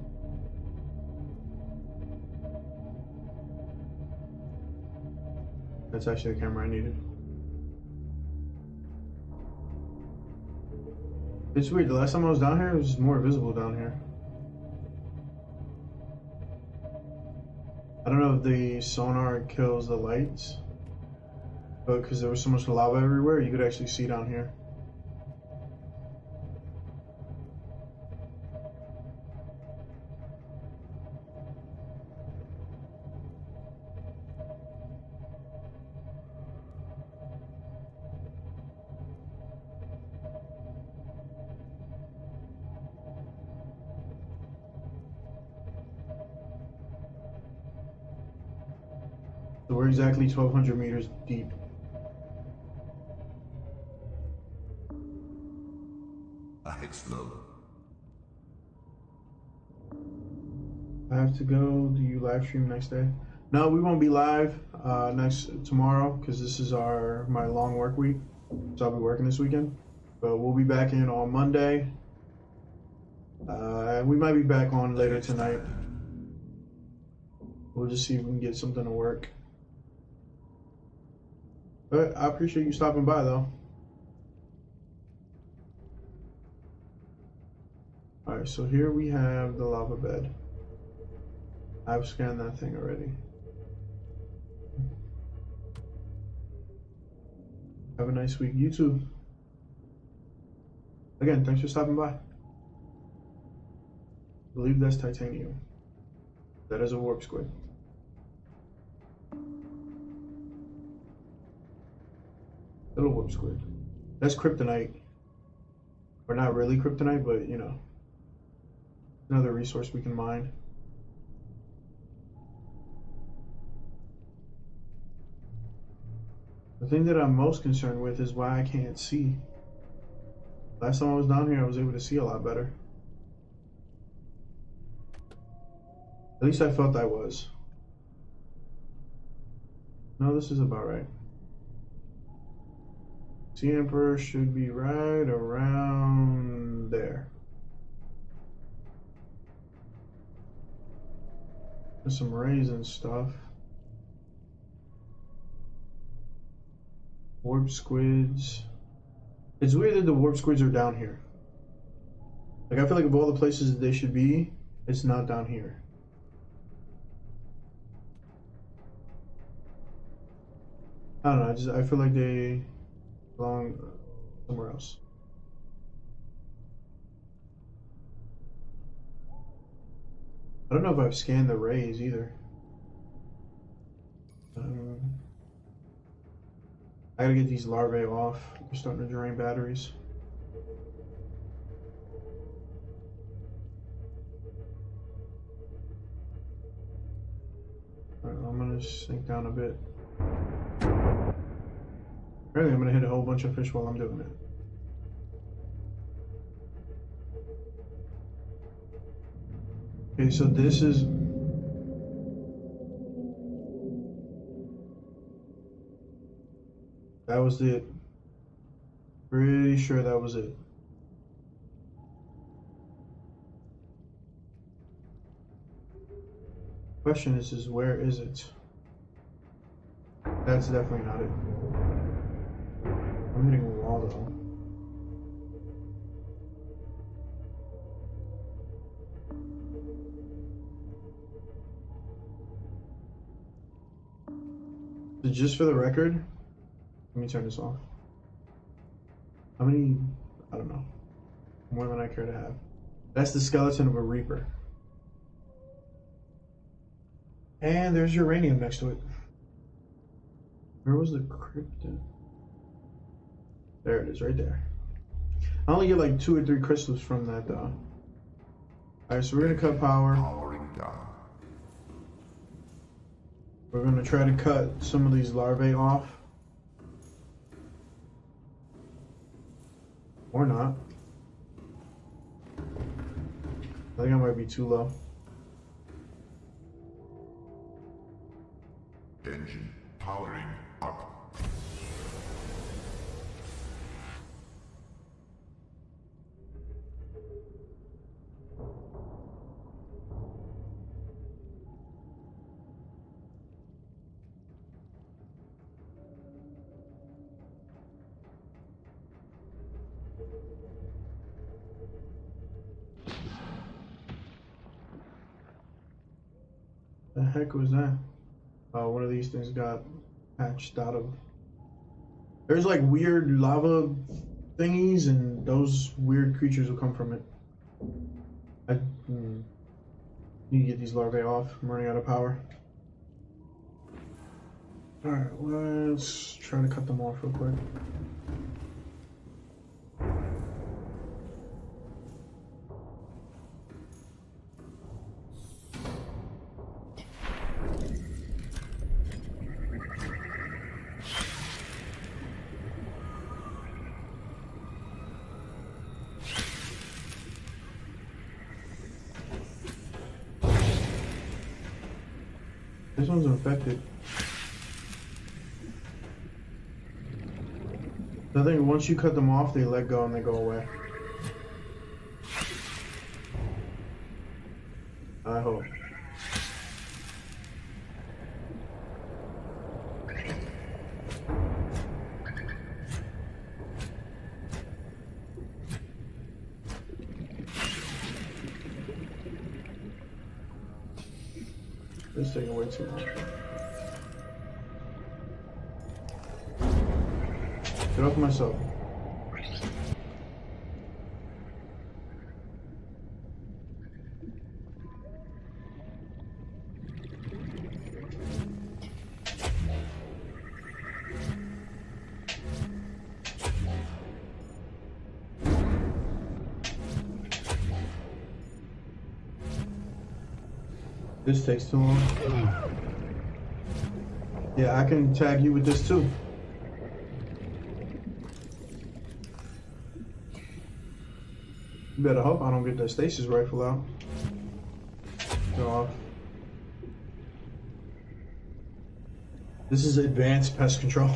That's actually the camera I needed. It's weird, the last time I was down here, it was more visible down here. I don't know if the sonar kills the lights, but because there was so much lava everywhere, you could actually see down here. So we're exactly 1,200 meters deep. I explode. I have to go. Do you live stream next day? No, we won't be live tomorrow because this is my long work week. So I'll be working this weekend. But we'll be back in on Monday. We might be back on later tonight. We'll just see if we can get something to work. But I appreciate you stopping by, though. Alright, so here we have the lava bed. I've scanned that thing already. Have a nice week. You too. Again, thanks for stopping by. I believe that's titanium. That is a warp squid. Little warp squid. That's kryptonite. Or not really kryptonite, but you know, another resource we can mine. The thing that I'm most concerned with is why I can't see. Last time I was down here, I was able to see a lot better. At least I felt I was. No, this is about right. Sea Emperor should be right around there. There's some raisin stuff. Warp squids. It's weird that the warp squids are down here. Like, I feel like of all the places they should be, it's not down here. I don't know, I feel like they belong somewhere else. I don't know if I've scanned the rays either. I gotta get these larvae off. They're starting to drain batteries. Alright, I'm gonna sink down a bit. Apparently I'm gonna hit a whole bunch of fish while I'm doing it. Okay, so this is... That was it. Pretty sure that was it. Question is where is it? That's definitely not it. I'm hitting a wall though. So just for the record, let me turn this off. How many? I don't know. More than I care to have. That's the skeleton of a reaper. And there's uranium next to it. Where was the krypton? There it is, right there. I only get like 2 or 3 crystals from that though. Alright, so we're gonna cut power. Powering down. We're gonna try to cut some of these larvae off. Or not. I think I might be too low. Engine powering up. The heck was that? One of these things got hatched out of. There's like weird lava thingies, and those weird creatures will come from it. I need to get these larvae off. I'm running out of power. Alright, let's try to cut them off real quick. This one's infected. I think once you cut them off, they let go and they go away. I hope. This is taking way too long. Get off myself. This takes too long. Yeah, I can tag you with this too. You better hope I don't get that stasis rifle out. Go off. This is advanced pest control.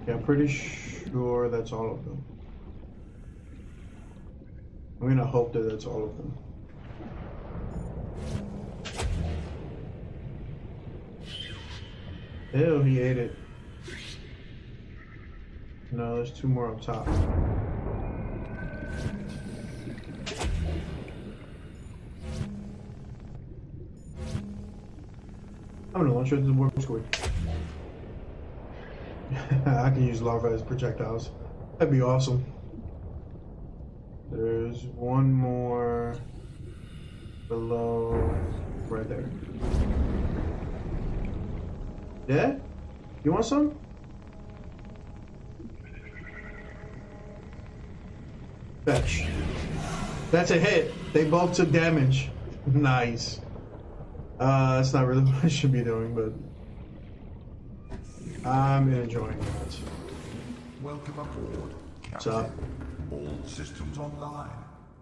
Yeah, I'm pretty sure that's all of them. I'm gonna hope that that's all of them. Ew, he ate it. No, there's two more up top. I'm gonna launch it to the warp squid. I can use larvae as projectiles. That'd be awesome. There's one more below, right there. Yeah? You want some? Fetch. That's a hit. They both took damage. Nice. That's not really what I should be doing, but I'm enjoying that. Welcome aboard, Captain. What's up? All systems online.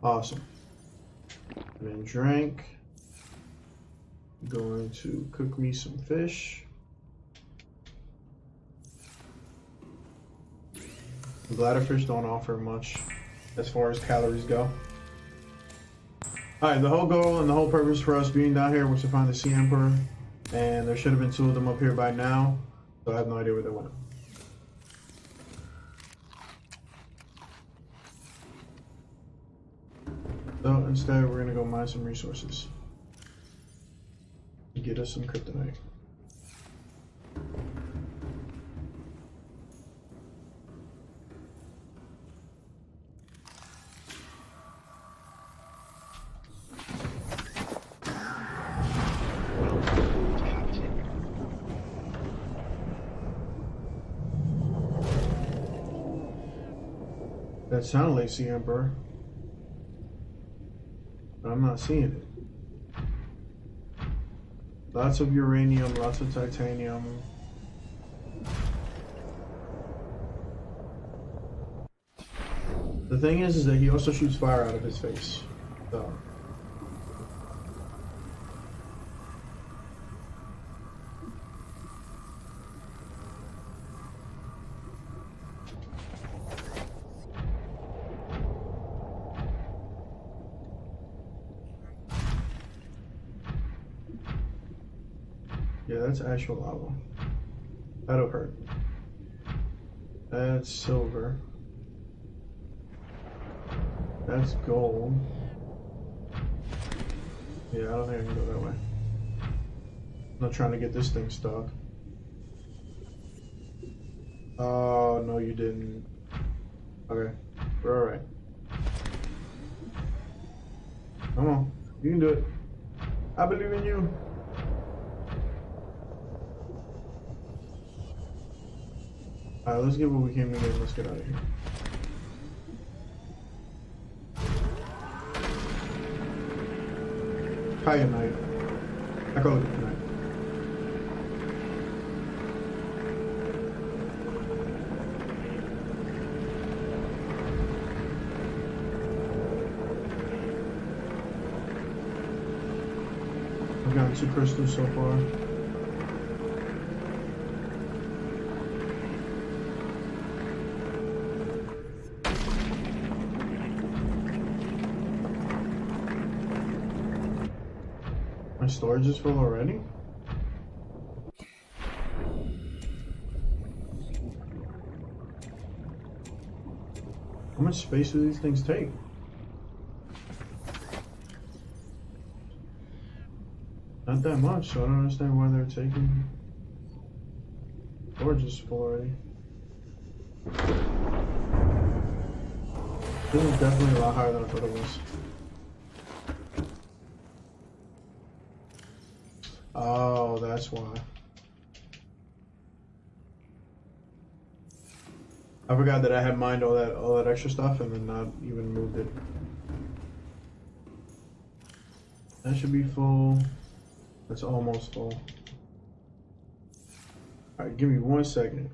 Awesome. And then drink. Going to cook me some fish. Bladderfish don't offer much as far as calories go. Alright, the whole goal and the whole purpose for us being down here was to find the Sea Emperor, and there should have been two of them up here by now, so I have no idea where they went. So instead we're gonna go mine some resources to get us some kryptonite. That sounded like Sea Emperor, but I'm not seeing it. Lots of uranium, lots of titanium. The thing is that he also shoots fire out of his face. So. Yeah, that's actual lava. That'll hurt. That's silver. That's gold. Yeah, I don't think I can go that way. I'm not trying to get this thing stuck. Oh, no you didn't. Okay, we're alright. Come on, you can do it. I believe in you. Alright, let's get what we came to get. Let's get out of here. Hiya, night. I call it good night. I've gotten 2 crystals so far. My storage is full already? How much space do these things take? Not that much, so I don't understand why they're taking. Storage is full already. This is definitely a lot higher than I thought it was. Oh, that's why. I forgot that I had mined all that extra stuff and then not even moved it. That should be full. That's almost full. Alright, give me 1 second.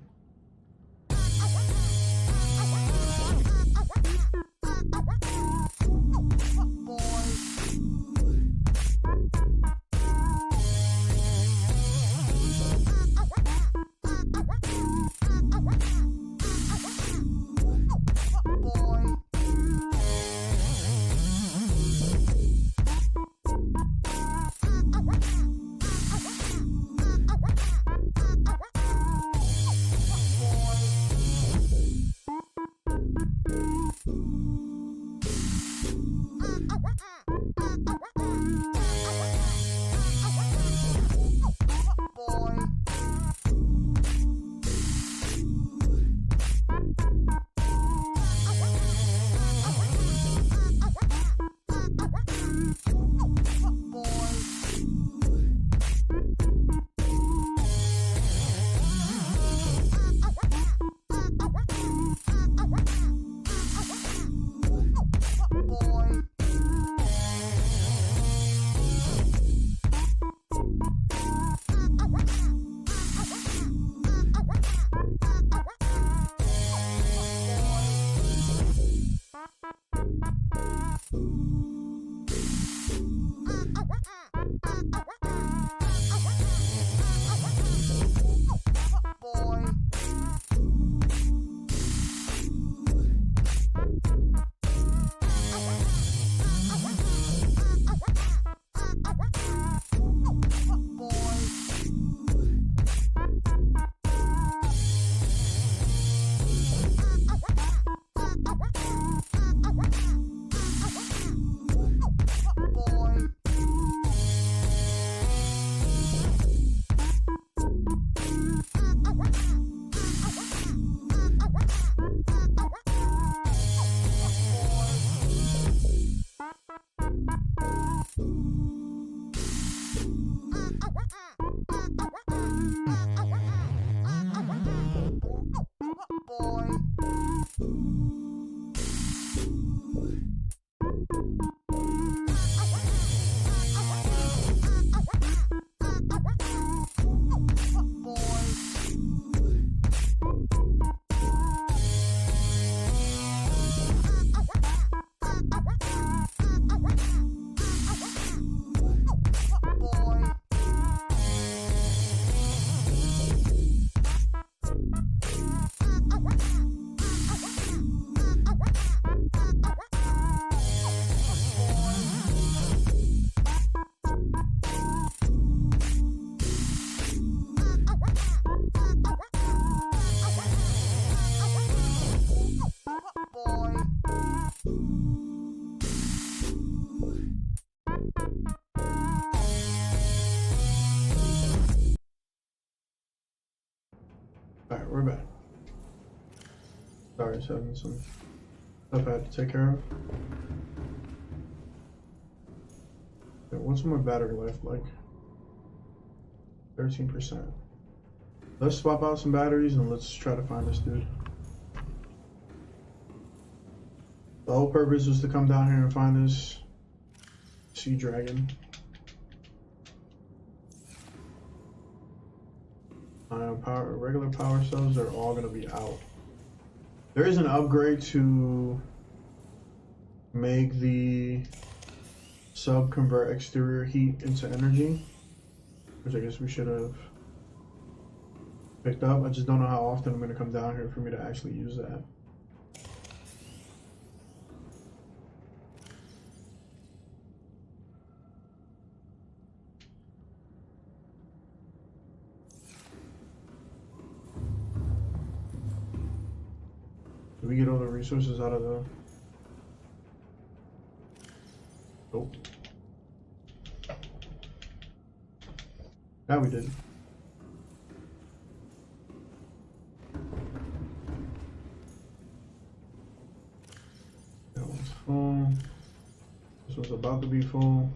Alright, we're back. Sorry, so having some stuff I had to take care of. Okay, what's my battery life like? 13%. Let's swap out some batteries and let's try to find this dude. The whole purpose was to come down here and find this sea dragon. Regular power cells are all going to be out. There is an upgrade to make the sub convert exterior heat into energy, which I guess we should have picked up. I just don't know how often I'm going to come down here for me to actually use that. we get all the resources out of the... Nope. Yeah, we did. That one's full. This one's about to be full.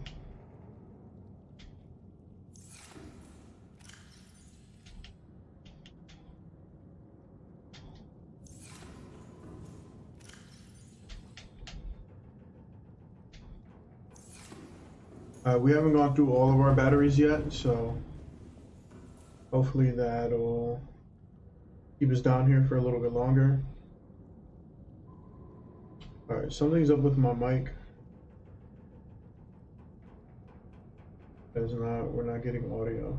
We haven't gone through all of our batteries yet, so hopefully that'll keep us down here for a little bit longer. Alright, something's up with my mic. We're not getting audio.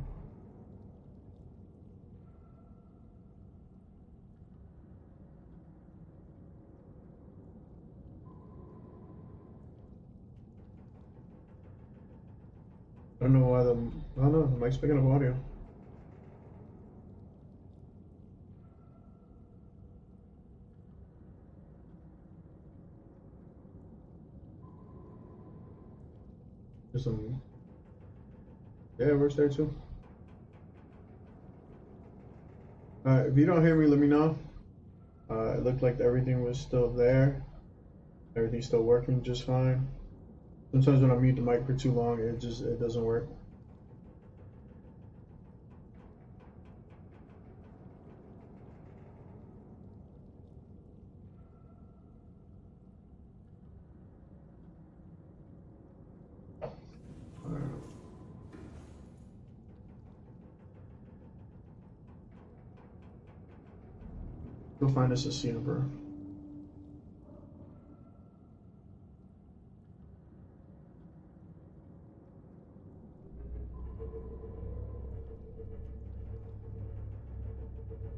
I don't know why I don't know, the mic's picking up audio. There's some, yeah, it works there too. If you don't hear me, let me know. It looked like everything was still there. Everything's still working just fine. Sometimes when I mute the mic for too long, it doesn't work. Go find us a Emperor.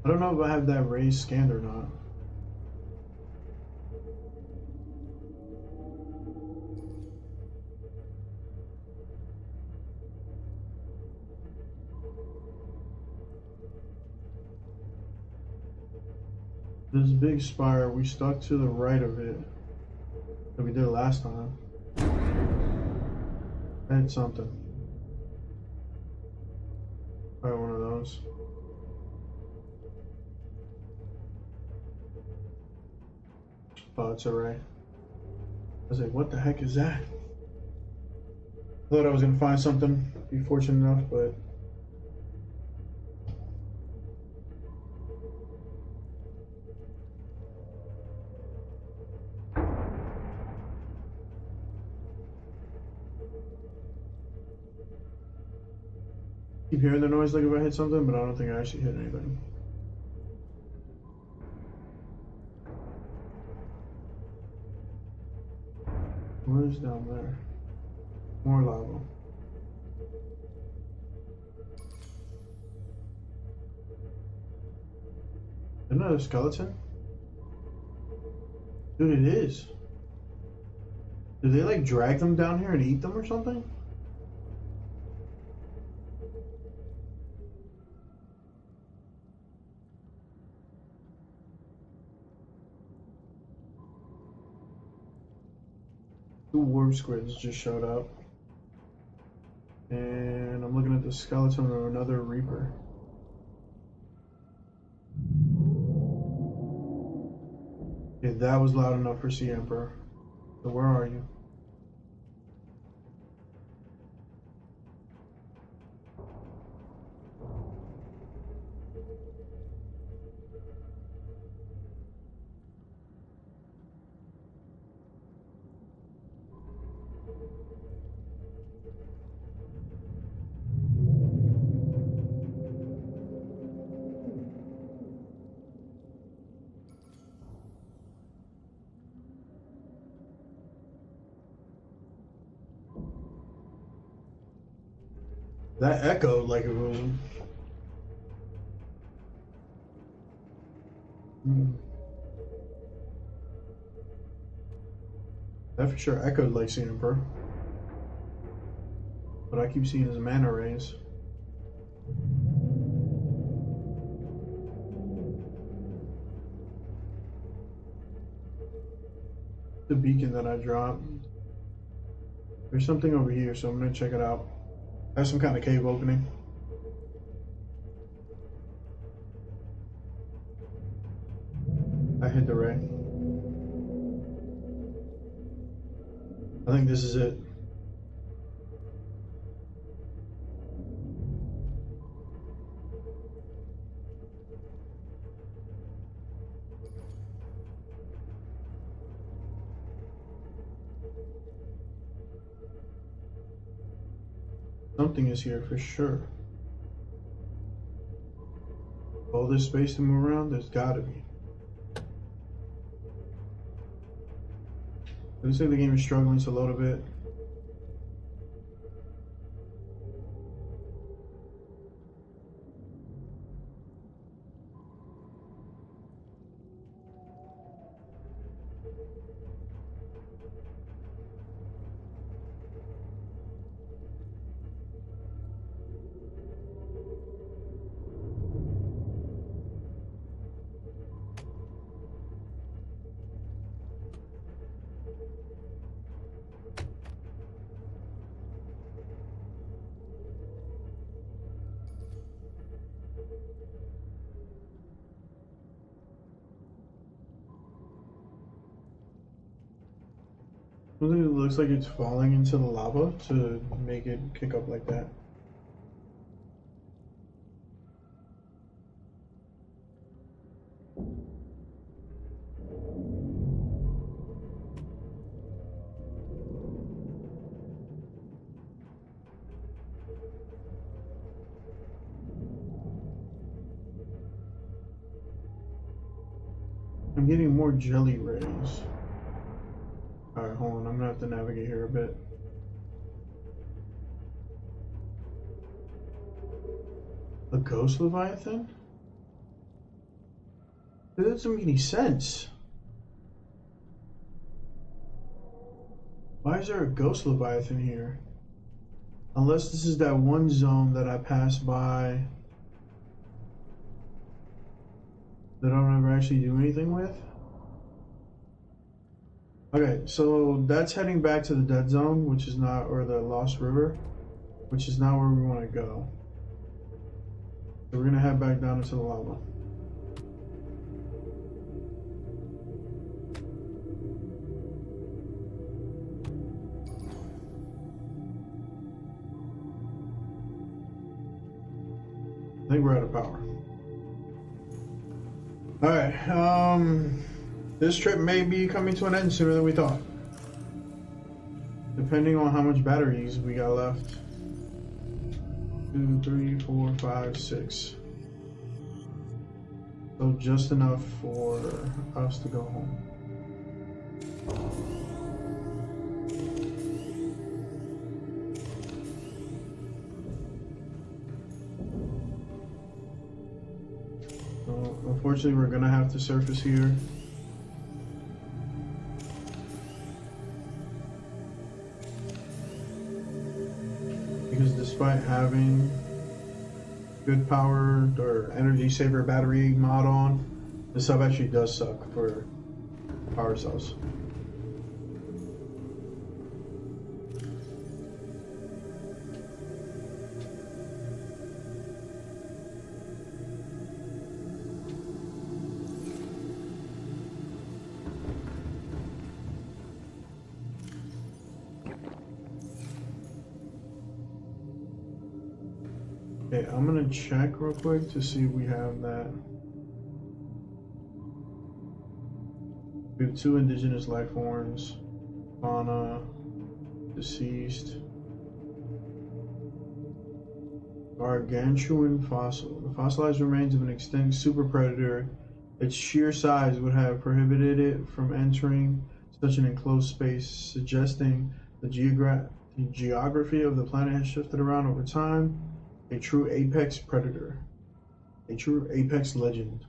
I don't know if I have that raise scanned or not. This big spire, we stuck to the right of it that we did last time. I had something. Probably one of those. Oh, it's alright. I was like, what the heck is that? I thought I was gonna find something, be fortunate enough, but keep hearing the noise like if I hit something, but I don't think I actually hit anything. What is down there? More lava. Isn't that a skeleton? Dude, it is. Did they like drag them down here and eat them or something? Two warp squids just showed up. And I'm looking at the skeleton of another reaper. Okay, that was loud enough for Sea Emperor. So where are you? That echoed like it was. That for sure echoed like Sea Emperor. But I keep seeing his mana rays. The beacon that I dropped. There's something over here, so I'm gonna check it out. That's some kind of cave opening. I hit the ray. I think this is it. Something is here for sure. All this space to move around, there's gotta be. Looks like the game is struggling to load a bit. It looks like it's falling into the lava to make it kick up like that. I'm getting more jelly rays. Alright, hold on, I'm gonna have to navigate here a bit. A ghost leviathan? That doesn't make any sense. Why is there a ghost leviathan here? Unless this is that one zone that I passed by that I don't ever actually do anything with. Okay, so that's heading back to the dead zone, which is not, or the Lost River, which is not where we want to go. So we're gonna head back down into the lava. I think we're out of power. Alright, this trip may be coming to an end sooner than we thought. Depending on how much batteries we got left. 2, 3, 4, 5, 6. So just enough for us to go home. So unfortunately, we're gonna have to surface here. Because despite having good power or energy saver battery mod on, the sub actually does suck for power cells. Okay, I'm gonna check real quick to see if we have that. We have 2 indigenous life forms, fauna, deceased, gargantuan fossil. The fossilized remains of an extinct super predator. Its sheer size would have prohibited it from entering such an enclosed space, suggesting the geography of the planet has shifted around over time. A true apex predator. A true apex legend.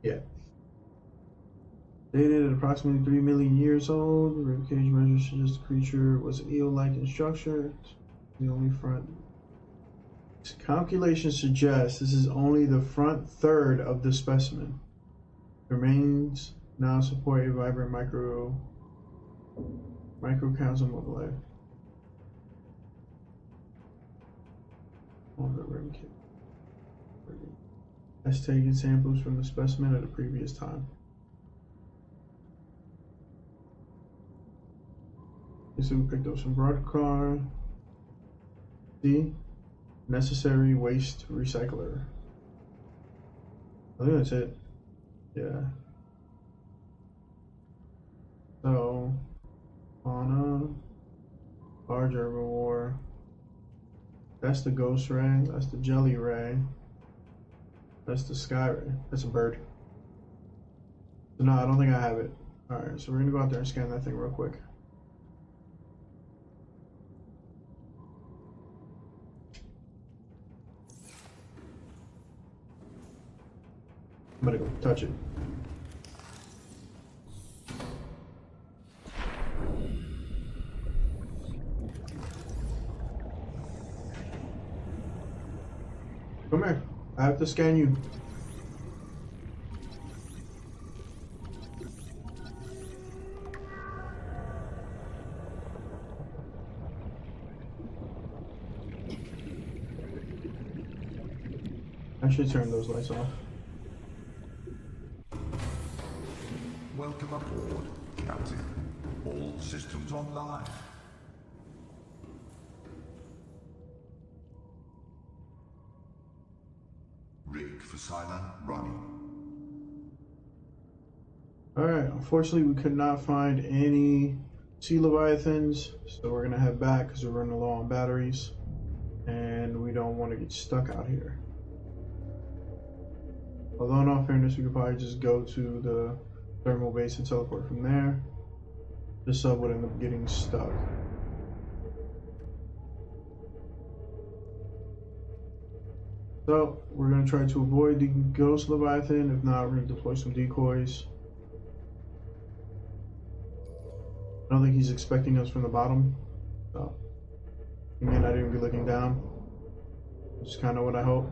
Yeah. Dated at approximately 3 million years old. The ribcage measures suggest the creature was eel-like in structure. The only front. Calculations suggest this is only the front third of the specimen. Remains Now support a vibrant microcosm of life. On the rim kit. Has taken samples from the specimen at a previous time. So we picked up some broadcast. D. Necessary waste recycler. I think that's it. Yeah. So, fauna, large herbivore. That's the ghost ray. That's the jelly ray. That's the sky ray. That's a bird. So no, I don't think I have it. Alright, so we're gonna go out there and scan that thing real quick. I'm gonna go touch it. Come here. I have to scan you. I should turn those lights off. Welcome aboard, Captain. All systems online. Rig for silent running. Alright, unfortunately we could not find any sea leviathans, so we're gonna head back because we're running low on batteries and we don't want to get stuck out here. Although in all fairness we could probably just go to the thermal base and teleport from there. The sub would end up getting stuck. So we're going to try to avoid the ghost leviathan. If not, we're going to deploy some decoys. I don't think he's expecting us from the bottom. So he may not even be looking down, which is kind of what I hope.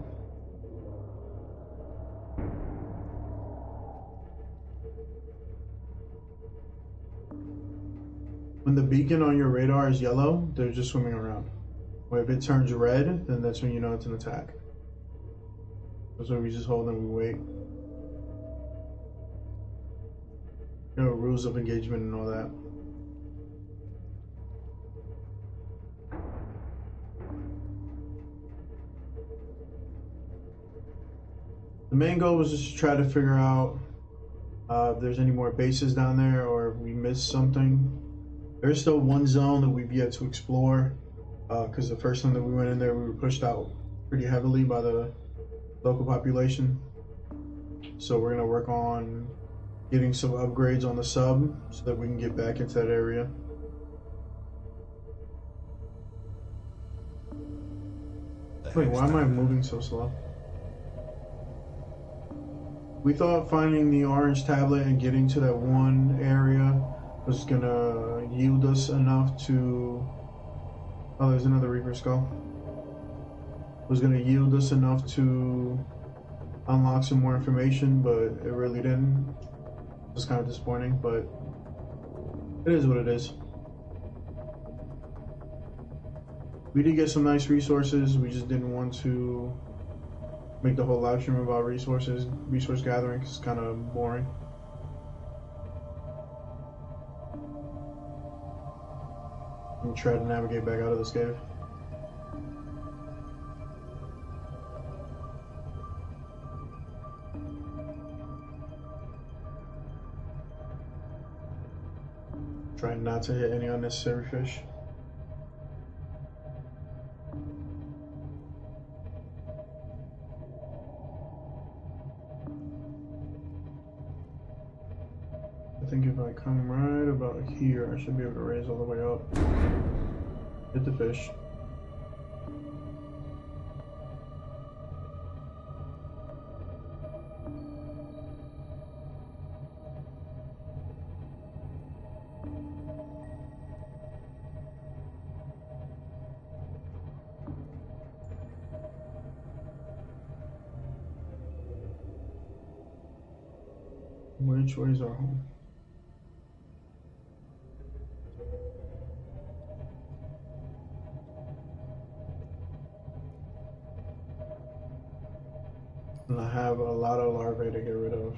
When the beacon on your radar is yellow, they're just swimming around. Or if it turns red, then that's when you know it's an attack. So we just hold and we wait. You know, rules of engagement and all that. The main goal was just to try to figure out if there's any more bases down there or if we missed something. There's still one zone that we've yet to explore because the first time that we went in there we were pushed out pretty heavily by the local population. So we're going to work on getting some upgrades on the sub so that we can get back into that area. Wait, why am I moving so slow? We thought finding the orange tablet and getting to that one area was gonna yield us enough to... Oh, there's another Reaper skull. Was gonna yield us enough to unlock some more information, but it really didn't. It's kind of disappointing, but it is what it is. We did get some nice resources, we just didn't want to make the whole live stream about resource gathering because it's kind of boring. And try to navigate back out of this cave. Trying not to hit any unnecessary fish. I think if I come right about here, I should be able to raise all the way up. Hit the fish. Which way is our home? And I have a lot of larvae to get rid of.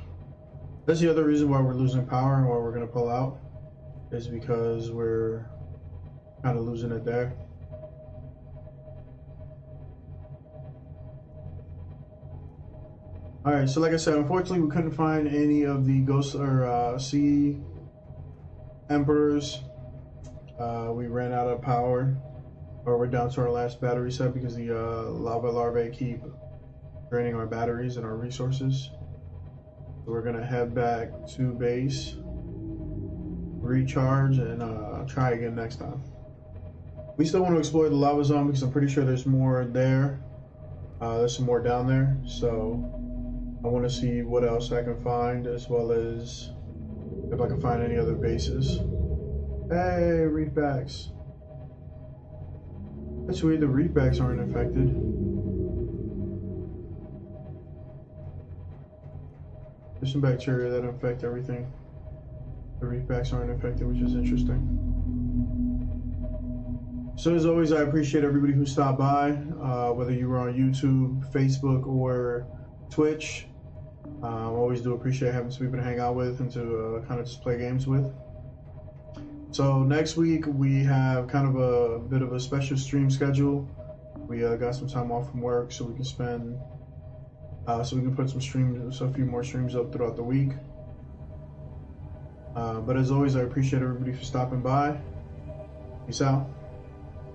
That's the other reason why we're losing power and why we're going to pull out, is because we're kind of losing it there. Alright, so like I said, unfortunately we couldn't find any of the ghost or sea emperors. We ran out of power, or we're down to our last battery set because the lava larvae keep draining our batteries and our resources. So we're gonna head back to base, recharge, and try again next time. We still want to explore the lava zone because I'm pretty sure there's more there. There's some more down there, so I want to see what else I can find, as well as if I can find any other bases. Hey, reefbacks. That's weird, the reefbacks aren't infected. There's some bacteria that infect everything. The reefbacks aren't infected, which is interesting. So as always, I appreciate everybody who stopped by, whether you were on YouTube, Facebook, or Twitch. I always do appreciate having some people to hang out with and to kind of just play games with. So next week we have kind of a bit of a special stream schedule. We got some time off from work, so we can spend, so we can put some streams, a few more streams up throughout the week. But as always, I appreciate everybody for stopping by. Peace out.